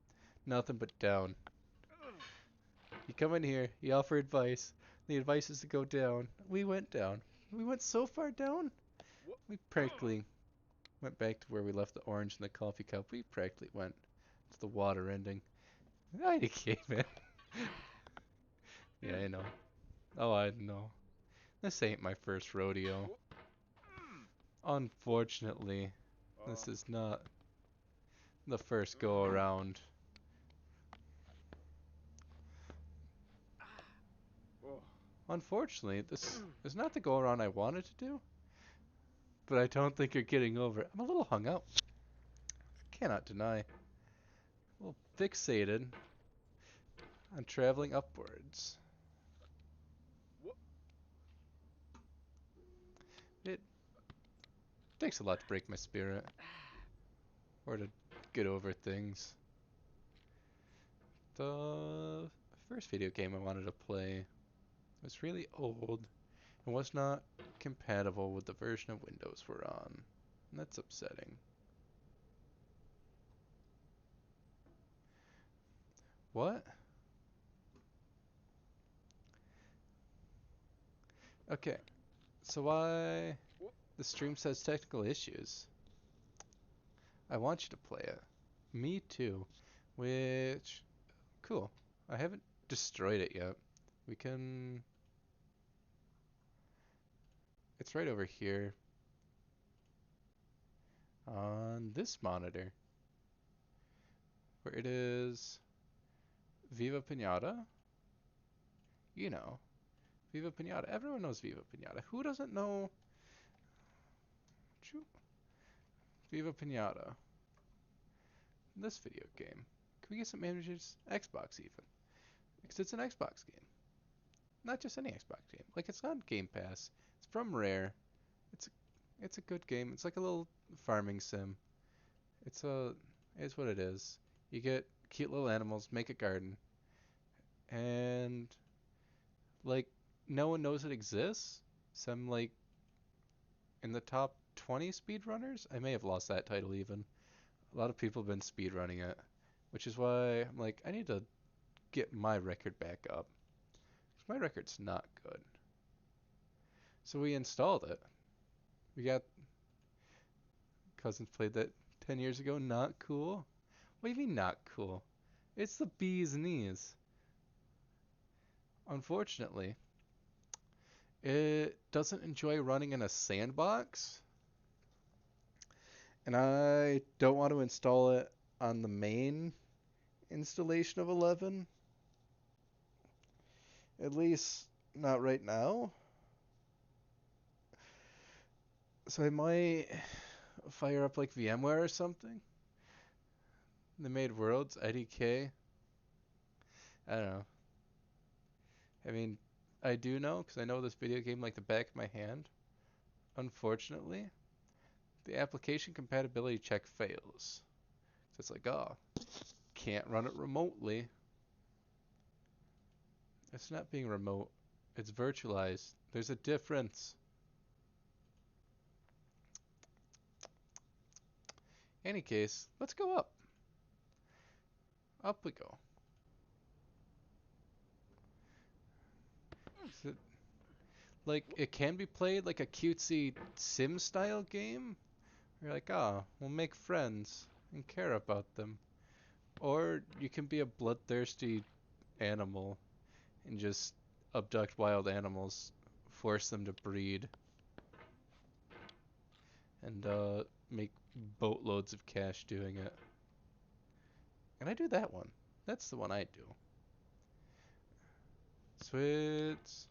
B: Nothing but down. You come in here. You offer advice. The advice is to go down. We went down. We went so far down. We practically went back to where we left the orange in the coffee cup. We practically went to the water ending. I came in. Yeah, I know. Oh, I know. This ain't my first rodeo. Unfortunately, this is not the first go around. Unfortunately, this is not the go around I wanted to do. But I don't think you're getting over it. I'm a little hung up. Cannot deny. A little fixated on traveling upwards. takes a lot to break my spirit. Or to get over things. The first video game I wanted to play was really old and was not compatible with the version of Windows we're on. And that's upsetting. What? Okay, so why the stream says technical issues? I want you to play it. Me too. Which, cool. I haven't destroyed it yet. We can... It's right over here. On this monitor. Where it is... Viva Pinata? You know. Viva Pinata. Everyone knows Viva Pinata. Who doesn't know... Viva Pinata. This video game. Can we get some managers? Xbox even. Because it's an Xbox game. Not just any Xbox game. Like, it's on Game Pass. It's from Rare. It's a good game. It's like a little farming sim. It's what it is. You get cute little animals, make a garden. And like no one knows it exists. Some like in the top 20 speedrunners. I may have lost that title even. A lot of people have been speedrunning it, which is why I'm like, I need to get my record back up. 'Cause my record's not good. So we installed it. We got cousins played that 10 years ago. Not cool. What do you mean not cool? It's the bee's knees. Unfortunately, it doesn't enjoy running in a sandbox. And I don't want to install it on the main installation of 11. At least not right now. So I might fire up like VMware or something. They made Worlds, IDK. I don't know. I mean, I do know because I know this video game like the back of my hand. Unfortunately, the application compatibility check fails. So it's like, oh, can't run it remotely. It's not being remote. It's virtualized. There's a difference. Any case, let's go up. Up we go. Like, it can be played like a cutesy sim style game. You're like, ah, we'll make friends and care about them. Or you can be a bloodthirsty animal and just abduct wild animals, force them to breed, and make boatloads of cash doing it. And I do that one. That's the one I do. So it's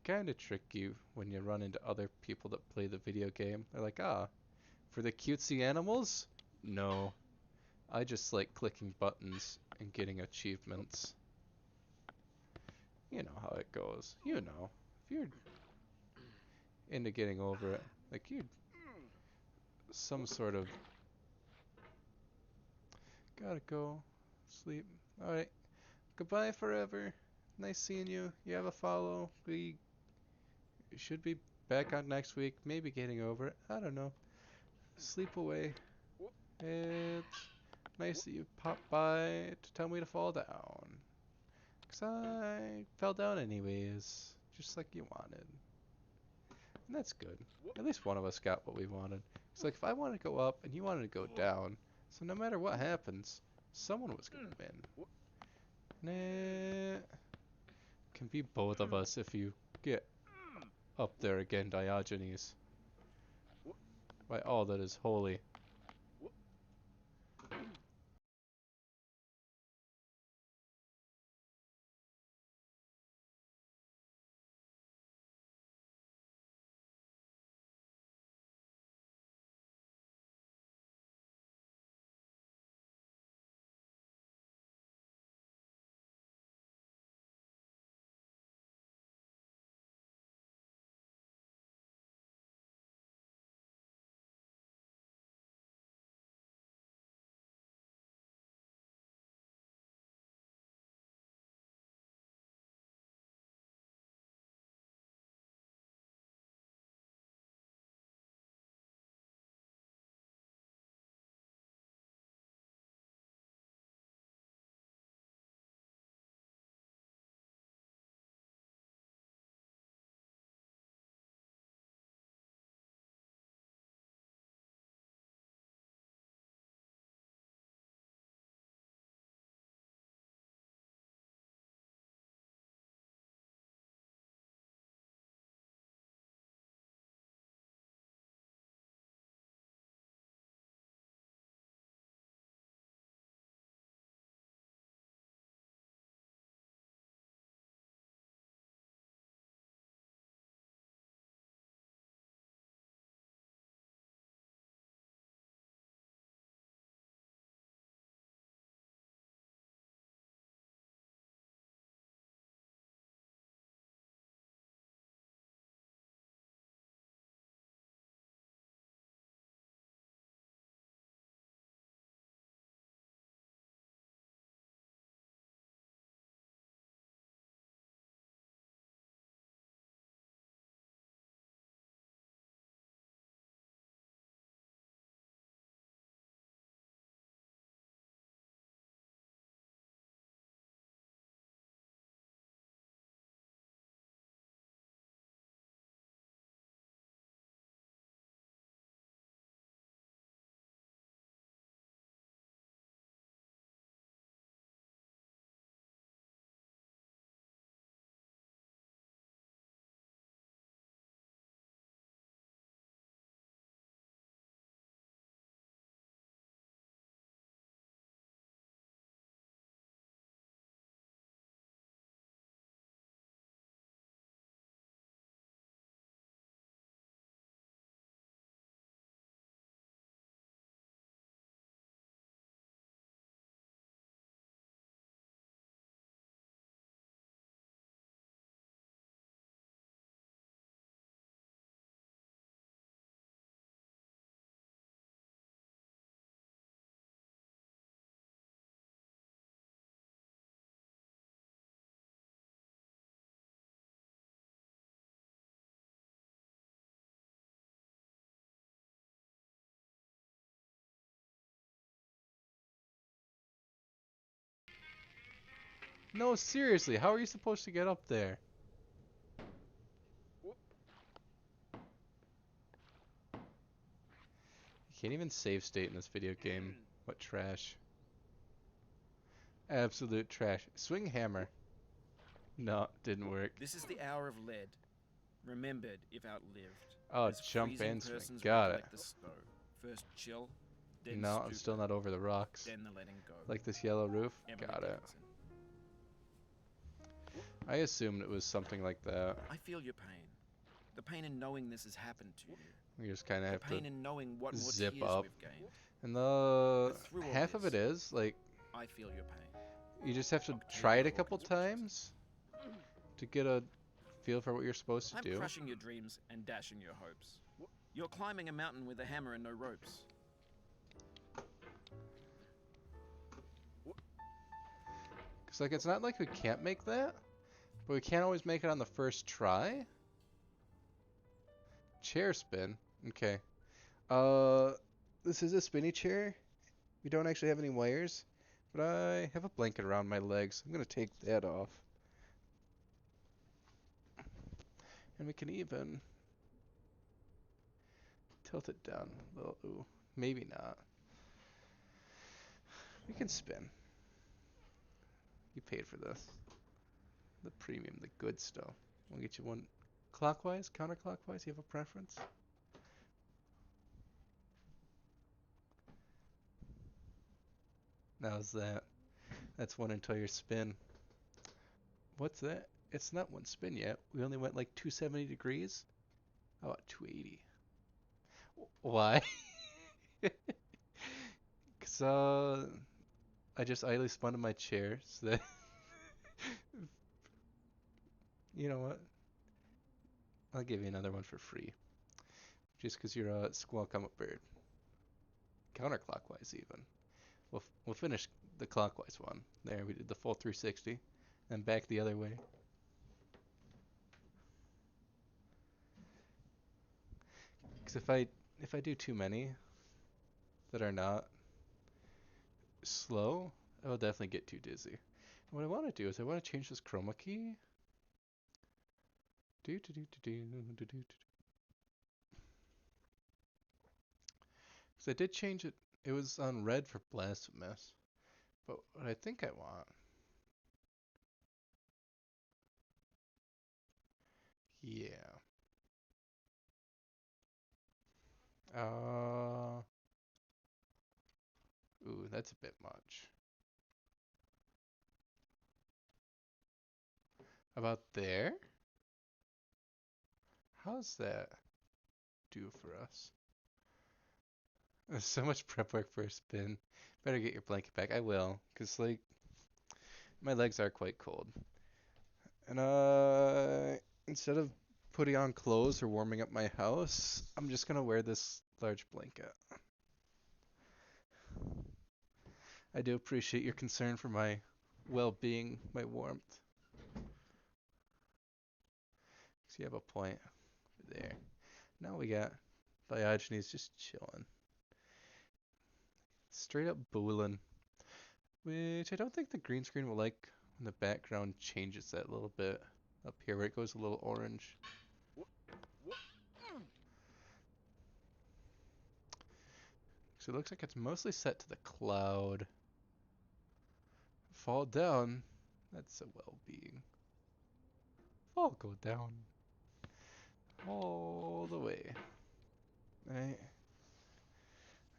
B: kind of tricky when you run into other people that play the video game. They're like, ah, for the cutesy animals? No. I just like clicking buttons and getting achievements. You know how it goes. You know. If you're into getting over it, like you're some sort of... Gotta go. Sleep. Alright. Goodbye forever. Nice seeing you. You have a follow. We should be back on next week. Maybe getting over it. I don't know. Sleep away. It's nice that you popped by to tell me to fall down. 'Cause I fell down anyways. Just like you wanted. And that's good. At least one of us got what we wanted. It's like if I wanted to go up and you wanted to go down, so no matter what happens, someone was going to win. Nah. Can be both of us if you get up there again, Diogenes. By all that is holy. No, seriously, how are you supposed to get up there? You can't even save state in this video game. What trash. Absolute trash. Swing hammer. No, didn't work.
C: This is the hour of lead. Remembered if outlived.
B: Oh,
C: As
B: jump
C: freezing
B: and swing.
C: persons
B: Got it.
C: recollect the snow. First chill, then
B: No, I'm
C: stupor,
B: still not over the rocks.
C: then the letting go.
B: Like this yellow roof?
C: Emily
B: Got it.
C: Dickinson.
B: I assumed it was something like that.
C: I feel your pain. The pain in knowing this has happened to you.
B: You just kind of have
C: The pain
B: to
C: in knowing what more
B: zip
C: tears
B: up.
C: we've gained.
B: And the
C: But through all
B: half of
C: this,
B: it is, like,
C: I feel your pain.
B: you just have to try it a couple times to get a feel for what you're supposed to
C: I'm
B: do.
C: crushing your dreams and dashing your hopes. You're climbing a mountain with a hammer and no ropes.
B: Cause like it's not like we can't make that, but we can't always make it on the first try. Chair spin. Okay. This is a spinny chair. We don't actually have any wires, but I have a blanket around my legs. I'm gonna take that off. And we can even tilt it down a little. Ooh, maybe not. We can spin. You paid for this. The premium, the good stuff. We'll get you one clockwise, counterclockwise. You have a preference? How's that? That's one entire spin. What's that? It's not one spin yet. We only went like 270 degrees. How about 280? Why? Cause I just idly spun in my chair so that you know what? I'll give you another one for free. Just because you're a squawk, I'm a bird. Counterclockwise even. We'll finish the clockwise one. There, we did the full 360. And back the other way. Because if I do too many that are not slow, I will definitely get too dizzy. And what I want to do is I want to change this chroma key. Because I did change it. It was on red for Blasphemous. But what I think I want. Yeah. Ooh, that's a bit much. About there? How's that do for us? There's so much prep work for a spin. Better get your blanket back. I will, because, like, my legs are quite cold. And, instead of putting on clothes or warming up my house, I'm just gonna wear this large blanket. I do appreciate your concern for my well-being, my warmth. So you have a point there. Now we got Diogenes just chilling. Straight up booling. Which I don't think the green screen will like when the background changes that little bit up here where it goes a little orange. So it looks like it's mostly set to the cloud. Fall down. That's a well-being. Fall go down. All the way.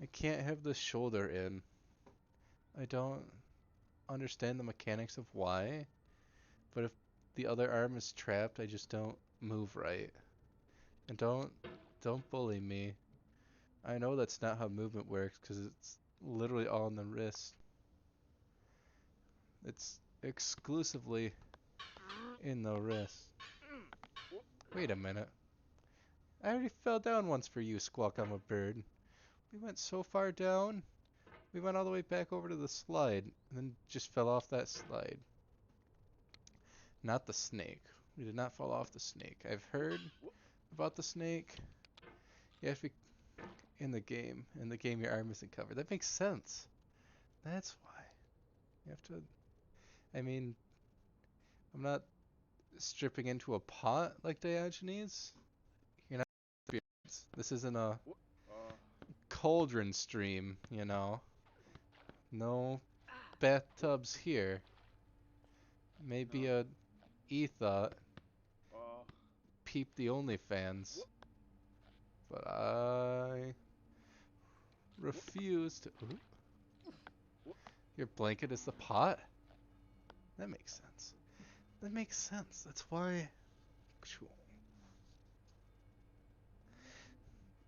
B: I can't have the shoulder in. I don't understand the mechanics of why, but if the other arm is trapped, I just don't move right. And don't bully me. I know that's not how movement works because it's literally all in the wrist. It's exclusively in the wrist. Wait a minute. I already fell down once for you, Squawk, I'm a bird. We went so far down. We went all the way back over to the slide and then just fell off that slide. Not the snake. We did not fall off the snake. I've heard about the snake. You have to be in the game. In the game, your arm isn't covered. That makes sense. That's why. You have to... I mean, I'm not stripping into a pot like Diogenes. You're not. This isn't a cauldron stream, you know. No bathtubs here. Maybe a e-thought. Peep the OnlyFans. But I refuse to. Ooh. Your blanket is the pot? That makes sense. That makes sense. That's why.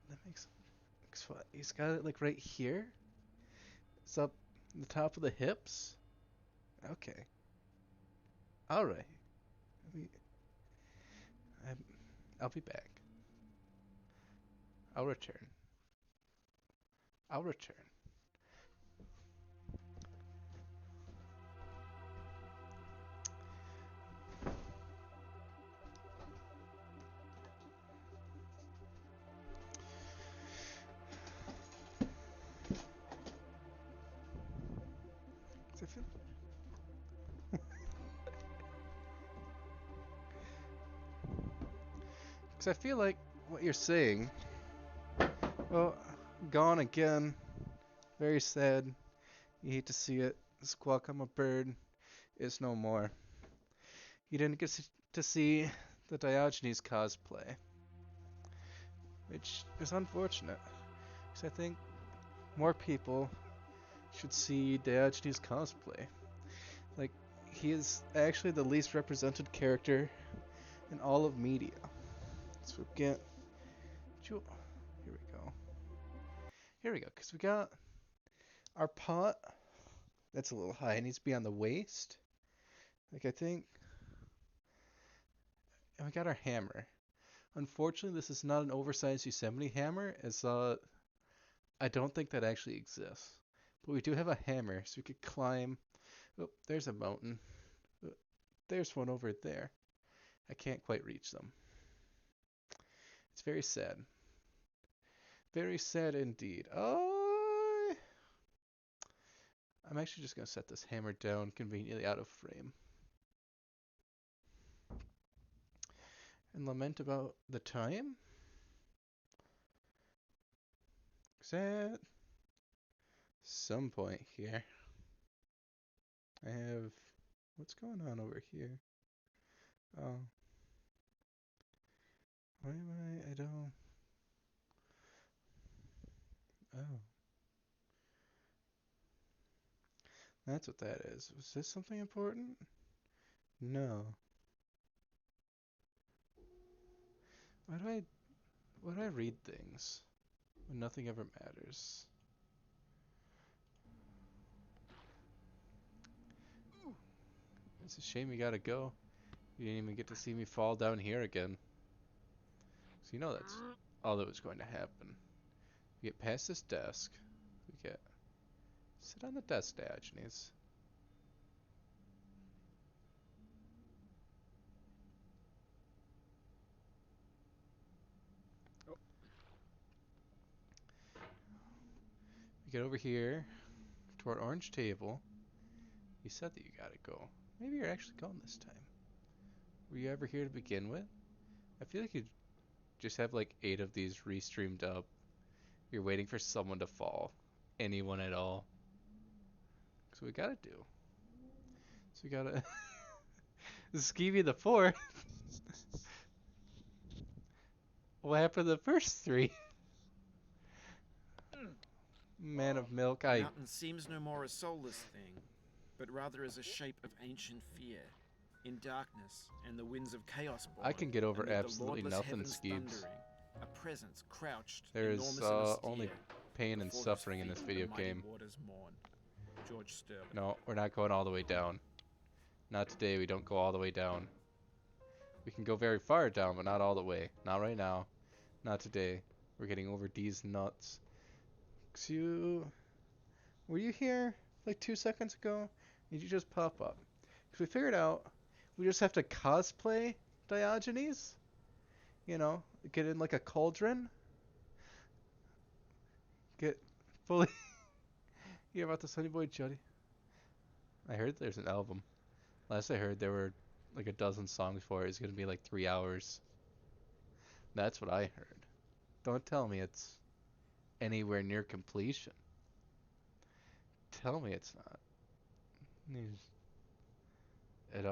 B: That makes. He's got it like right here. It's up the top of the hips. Okay. All right. I'll be back. I'll return. I'll return. Because I feel like what you're saying. Well, gone again. Very sad. You hate to see it. Squawk, I'm a bird is no more. You didn't get to see the Diogenes cosplay, which is unfortunate. Because I think more people should see Diogenes cosplay. Like, he is actually the least represented character in all of media. So here we go. Here we go, because we got our pot. That's a little high. It needs to be on the waist. Like, I think. And we got our hammer. Unfortunately, this is not an oversized Yosemite hammer, as I don't think that actually exists. But we do have a hammer, so we could climb. Oh, there's a mountain. Oh, there's one over there. I can't quite reach them. It's very sad. Very sad indeed. Oh, I'm actually just going to set this hammer down conveniently out of frame. And lament about the time. Because at some point here, I have... What's going on over here? Oh. Why am I don't... Oh. That's what that is. Was this something important? No. Why do I read things when nothing ever matters? It's a shame you gotta go. You didn't even get to see me fall down here again. So you know that's all that was going to happen. We get past this desk. We get... Sit on the desk, Diogenes. We get over here to our orange table. You said that you gotta go. Maybe you're actually going this time. Were you ever here to begin with? I feel like you just have like 8 of these restreamed up. You're waiting for someone to fall. Anyone at all. So we gotta do. So we gotta... Skeevy the 4th? What happened to the first 3? Man of milk,
C: The mountain seems no more a soulless thing, but rather as a shape of ancient fear. In darkness and the winds of chaos born,
B: I can get over
C: amid the
B: absolutely
C: lordless
B: nothing,
C: heavens
B: Skeebs.
C: thundering, a presence crouched,
B: There is
C: enormous and austere,
B: only pain and
C: before
B: suffering in
C: whose
B: this
C: feet
B: video
C: the mighty
B: game.
C: waters mourn. George Sterling.
B: No, we're not going all the way down. Not today, we don't go all the way down. We can go very far down, but not all the way. Not right now. Not today. We're getting over these nuts. Were you here like 2 seconds ago? Did you just pop up? Because we figured out we just have to cosplay Diogenes. You know, get in like a cauldron. Get fully... You hear about the Sunny Boy Juddy? I heard there's an album. Last I heard, there were like a dozen songs for it is gonna be like 3 hours. That's what I heard. Don't tell me it's anywhere near completion. Tell me it's not. It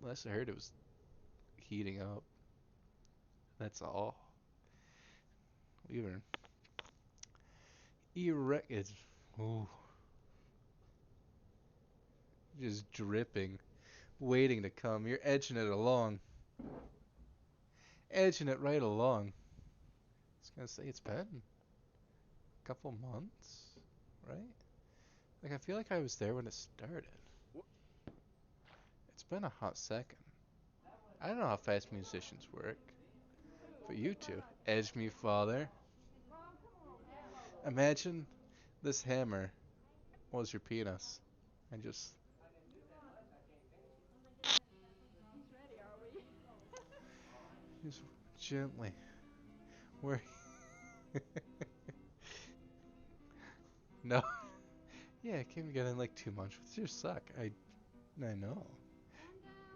B: last I heard it was heating up. That's all. Even it's ooh, just dripping, waiting to come. You're edging it along, edging it right along. I was gonna say it's been a couple months, right? Like I feel like I was there when it started. It's been a hot second. I don't know how fast musicians work, but you two edged me, father. Imagine this hammer was your penis, and just gently. Where? No. Yeah, I came together in like 2 months. What's your suck? I know.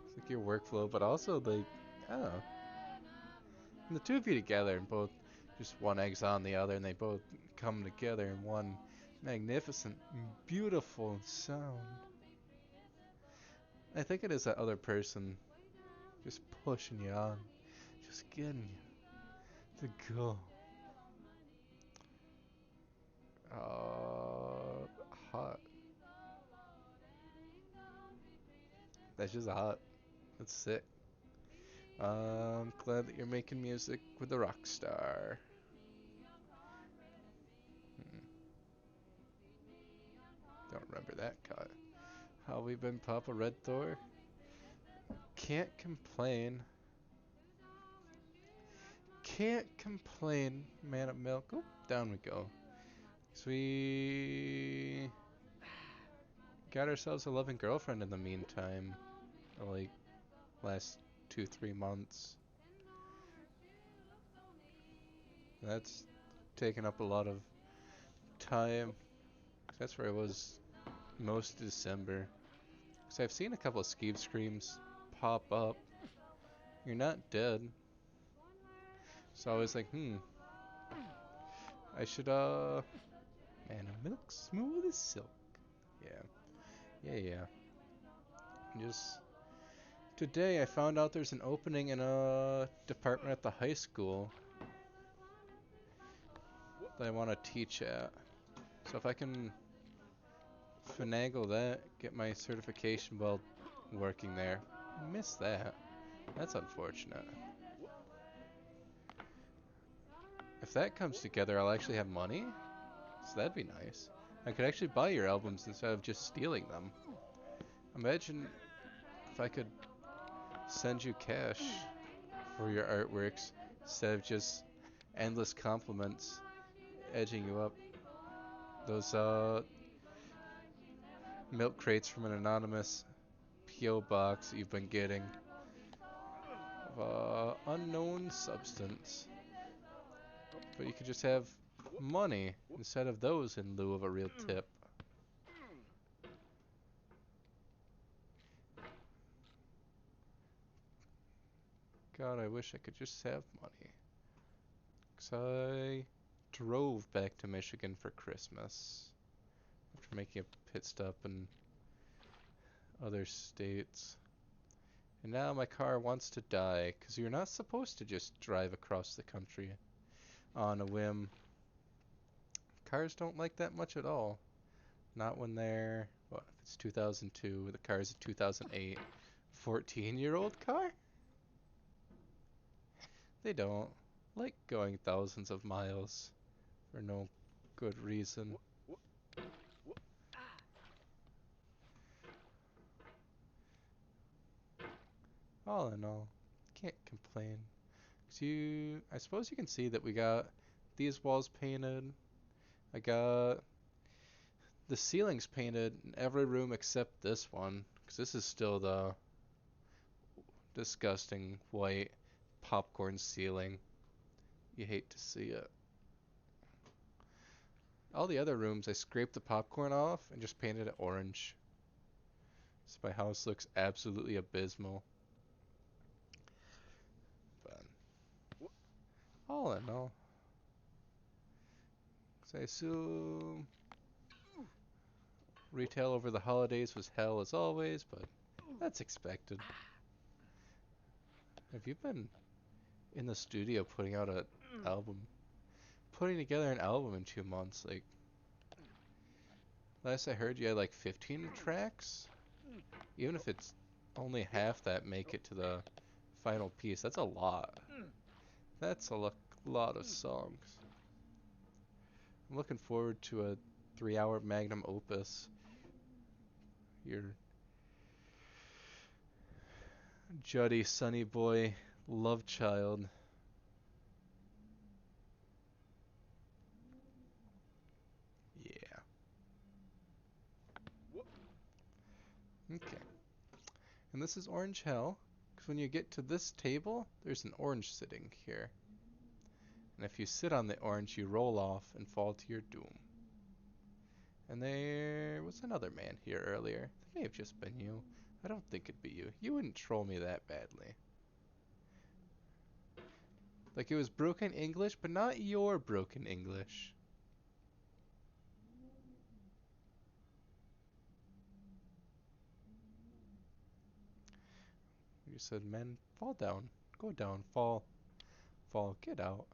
B: It's like your workflow, but also like, I don't know. And the two of you together and both just one egg's on the other and they both come together in one magnificent, beautiful sound. I think it is that other person just pushing you on, just getting you to go. Hot. That's just hot. That's sick. I'm glad that you're making music with a rock star. Don't remember that cut. How we been, Papa Red Thor? Can't complain. Can't complain, man of milk. Oh, down we go. So we got ourselves a loving girlfriend in the meantime. Like last 2-3 months. That's taken up a lot of time. That's where I was most of December. Because I've seen a couple of Skeeve Screams pop up. You're not dead. So I was like, I should, man of milk, smooth as silk. Yeah. Just today I found out there's an opening in a department at the high school that I want to teach at. So if I can finagle that, get my certification while working there. Miss that. That's unfortunate. If that comes together, I'll actually have money. So that'd be nice. I could actually buy your albums instead of just stealing them. Imagine if I could send you cash for your artworks instead of just endless compliments edging you up. Those milk crates from an anonymous P.O. box that you've been getting of unknown substance. But you could just have money instead of those in lieu of a real tip. God, I wish I could just have money. 'Cause I drove back to Michigan for Christmas after making a pit stop in other states. And now my car wants to die, 'cause you're not supposed to just drive across the country on a whim. Cars don't like that much at all. Not when they're, what, if it's 2002, the car's a 2008 14-year-old car? They don't like going thousands of miles for no good reason. All in all, can't complain. 'Cause I suppose you can see that we got these walls painted. I got the ceilings painted in every room except this one, because this is still the disgusting white popcorn ceiling. You hate to see it. All the other rooms, I scraped the popcorn off and just painted it orange. So my house looks absolutely abysmal. But all in all, 'cause I assume retail over the holidays was hell as always, but that's expected. Have you been in the studio putting out an album? Putting together an album in 2 months, like, last I heard you had like 15 tracks? Even if it's only half that make it to the final piece, that's a lot. That's a lot of songs. I'm looking forward to a 3-hour magnum opus. Your Juddy, Sunny Boy, Love Child. Yeah. Okay. And this is Orange Hell, because when you get to this table, there's an orange sitting here. And if you sit on the orange, you roll off and fall to your doom. And there was another man here earlier. It may have just been you. I don't think it'd be you. You wouldn't troll me that badly. Like it was broken English, but not your broken English. You said, men, fall down. Go down. Fall. Fall. Get out.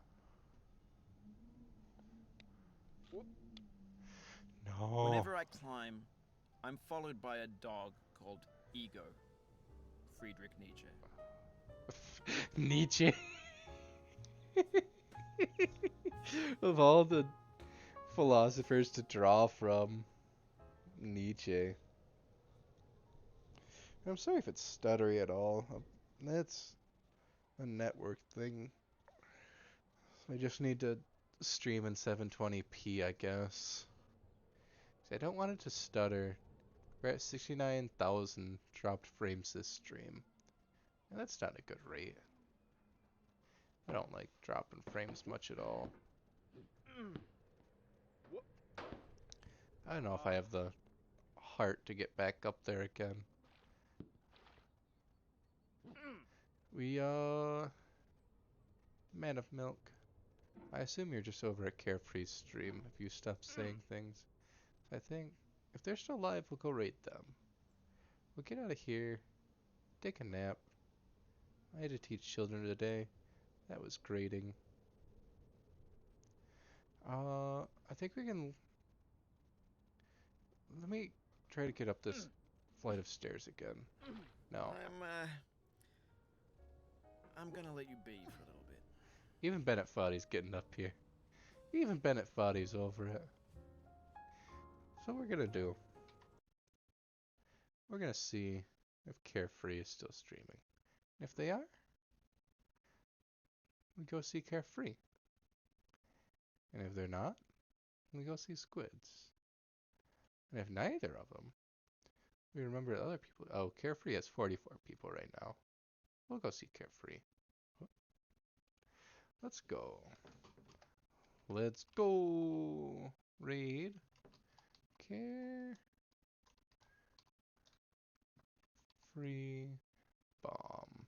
B: No.
C: Whenever I climb, I'm followed by a dog called Ego. Friedrich Nietzsche.
B: Nietzsche. Of all the philosophers to draw from, Nietzsche. I'm sorry if it's stuttery at all. That's a network thing. I just need to stream in 720p, I guess. I don't want it to stutter. We're at 69,000 dropped frames this stream. And that's not a good rate. I don't like dropping frames much at all. I don't know if I have the heart to get back up there again. Man of Milk. I assume you're just over at Carefree's stream if you stopped saying things. I think if they're still alive, we'll go raid them. We'll get out of here, take a nap. I had to teach children today. That was grating. I think we can... Let me try to get up this flight of stairs again. No.
C: I'm gonna let you be for a little bit.
B: Even Bennett Foddy's getting up here. Even Bennett Foddy's over it. So we're gonna do... We're gonna see if Carefree is still streaming. If they are, we go see Carefree. And if they're not, we go see Squids. And if neither of them, we remember other people. Oh, Carefree has 44 people right now. We'll go see Carefree. Let's go. Let's go. Raid. Carefree bomb.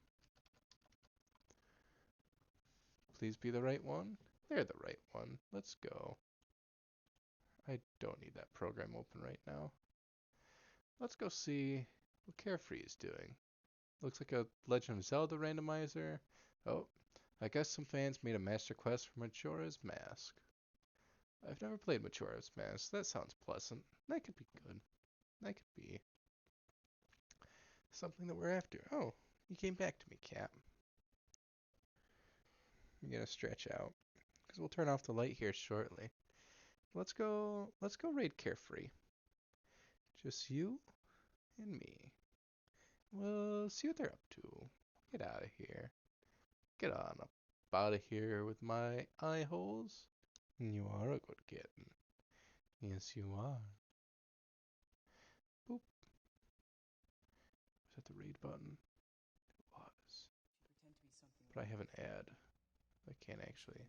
B: Please be the right one. They're the right one. Let's go. I don't need that program open right now. Let's go see what Carefree is doing. Looks like a Legend of Zelda randomizer. Oh, I guess some fans made a master quest for Majora's Mask. I've never played Majora's Mask. That sounds pleasant. That could be good. That could be something that we're after. Oh, you came back to me, Cap. I'm gonna stretch out because we'll turn off the light here shortly. Let's go raid Carefree. Just you and me. We'll see what they're up to. Get out of here. Get on up out of here with my eye holes. You are a good kitten. Yes, you are. Boop. Was that the raid button? It was. But I have an ad. I can't actually.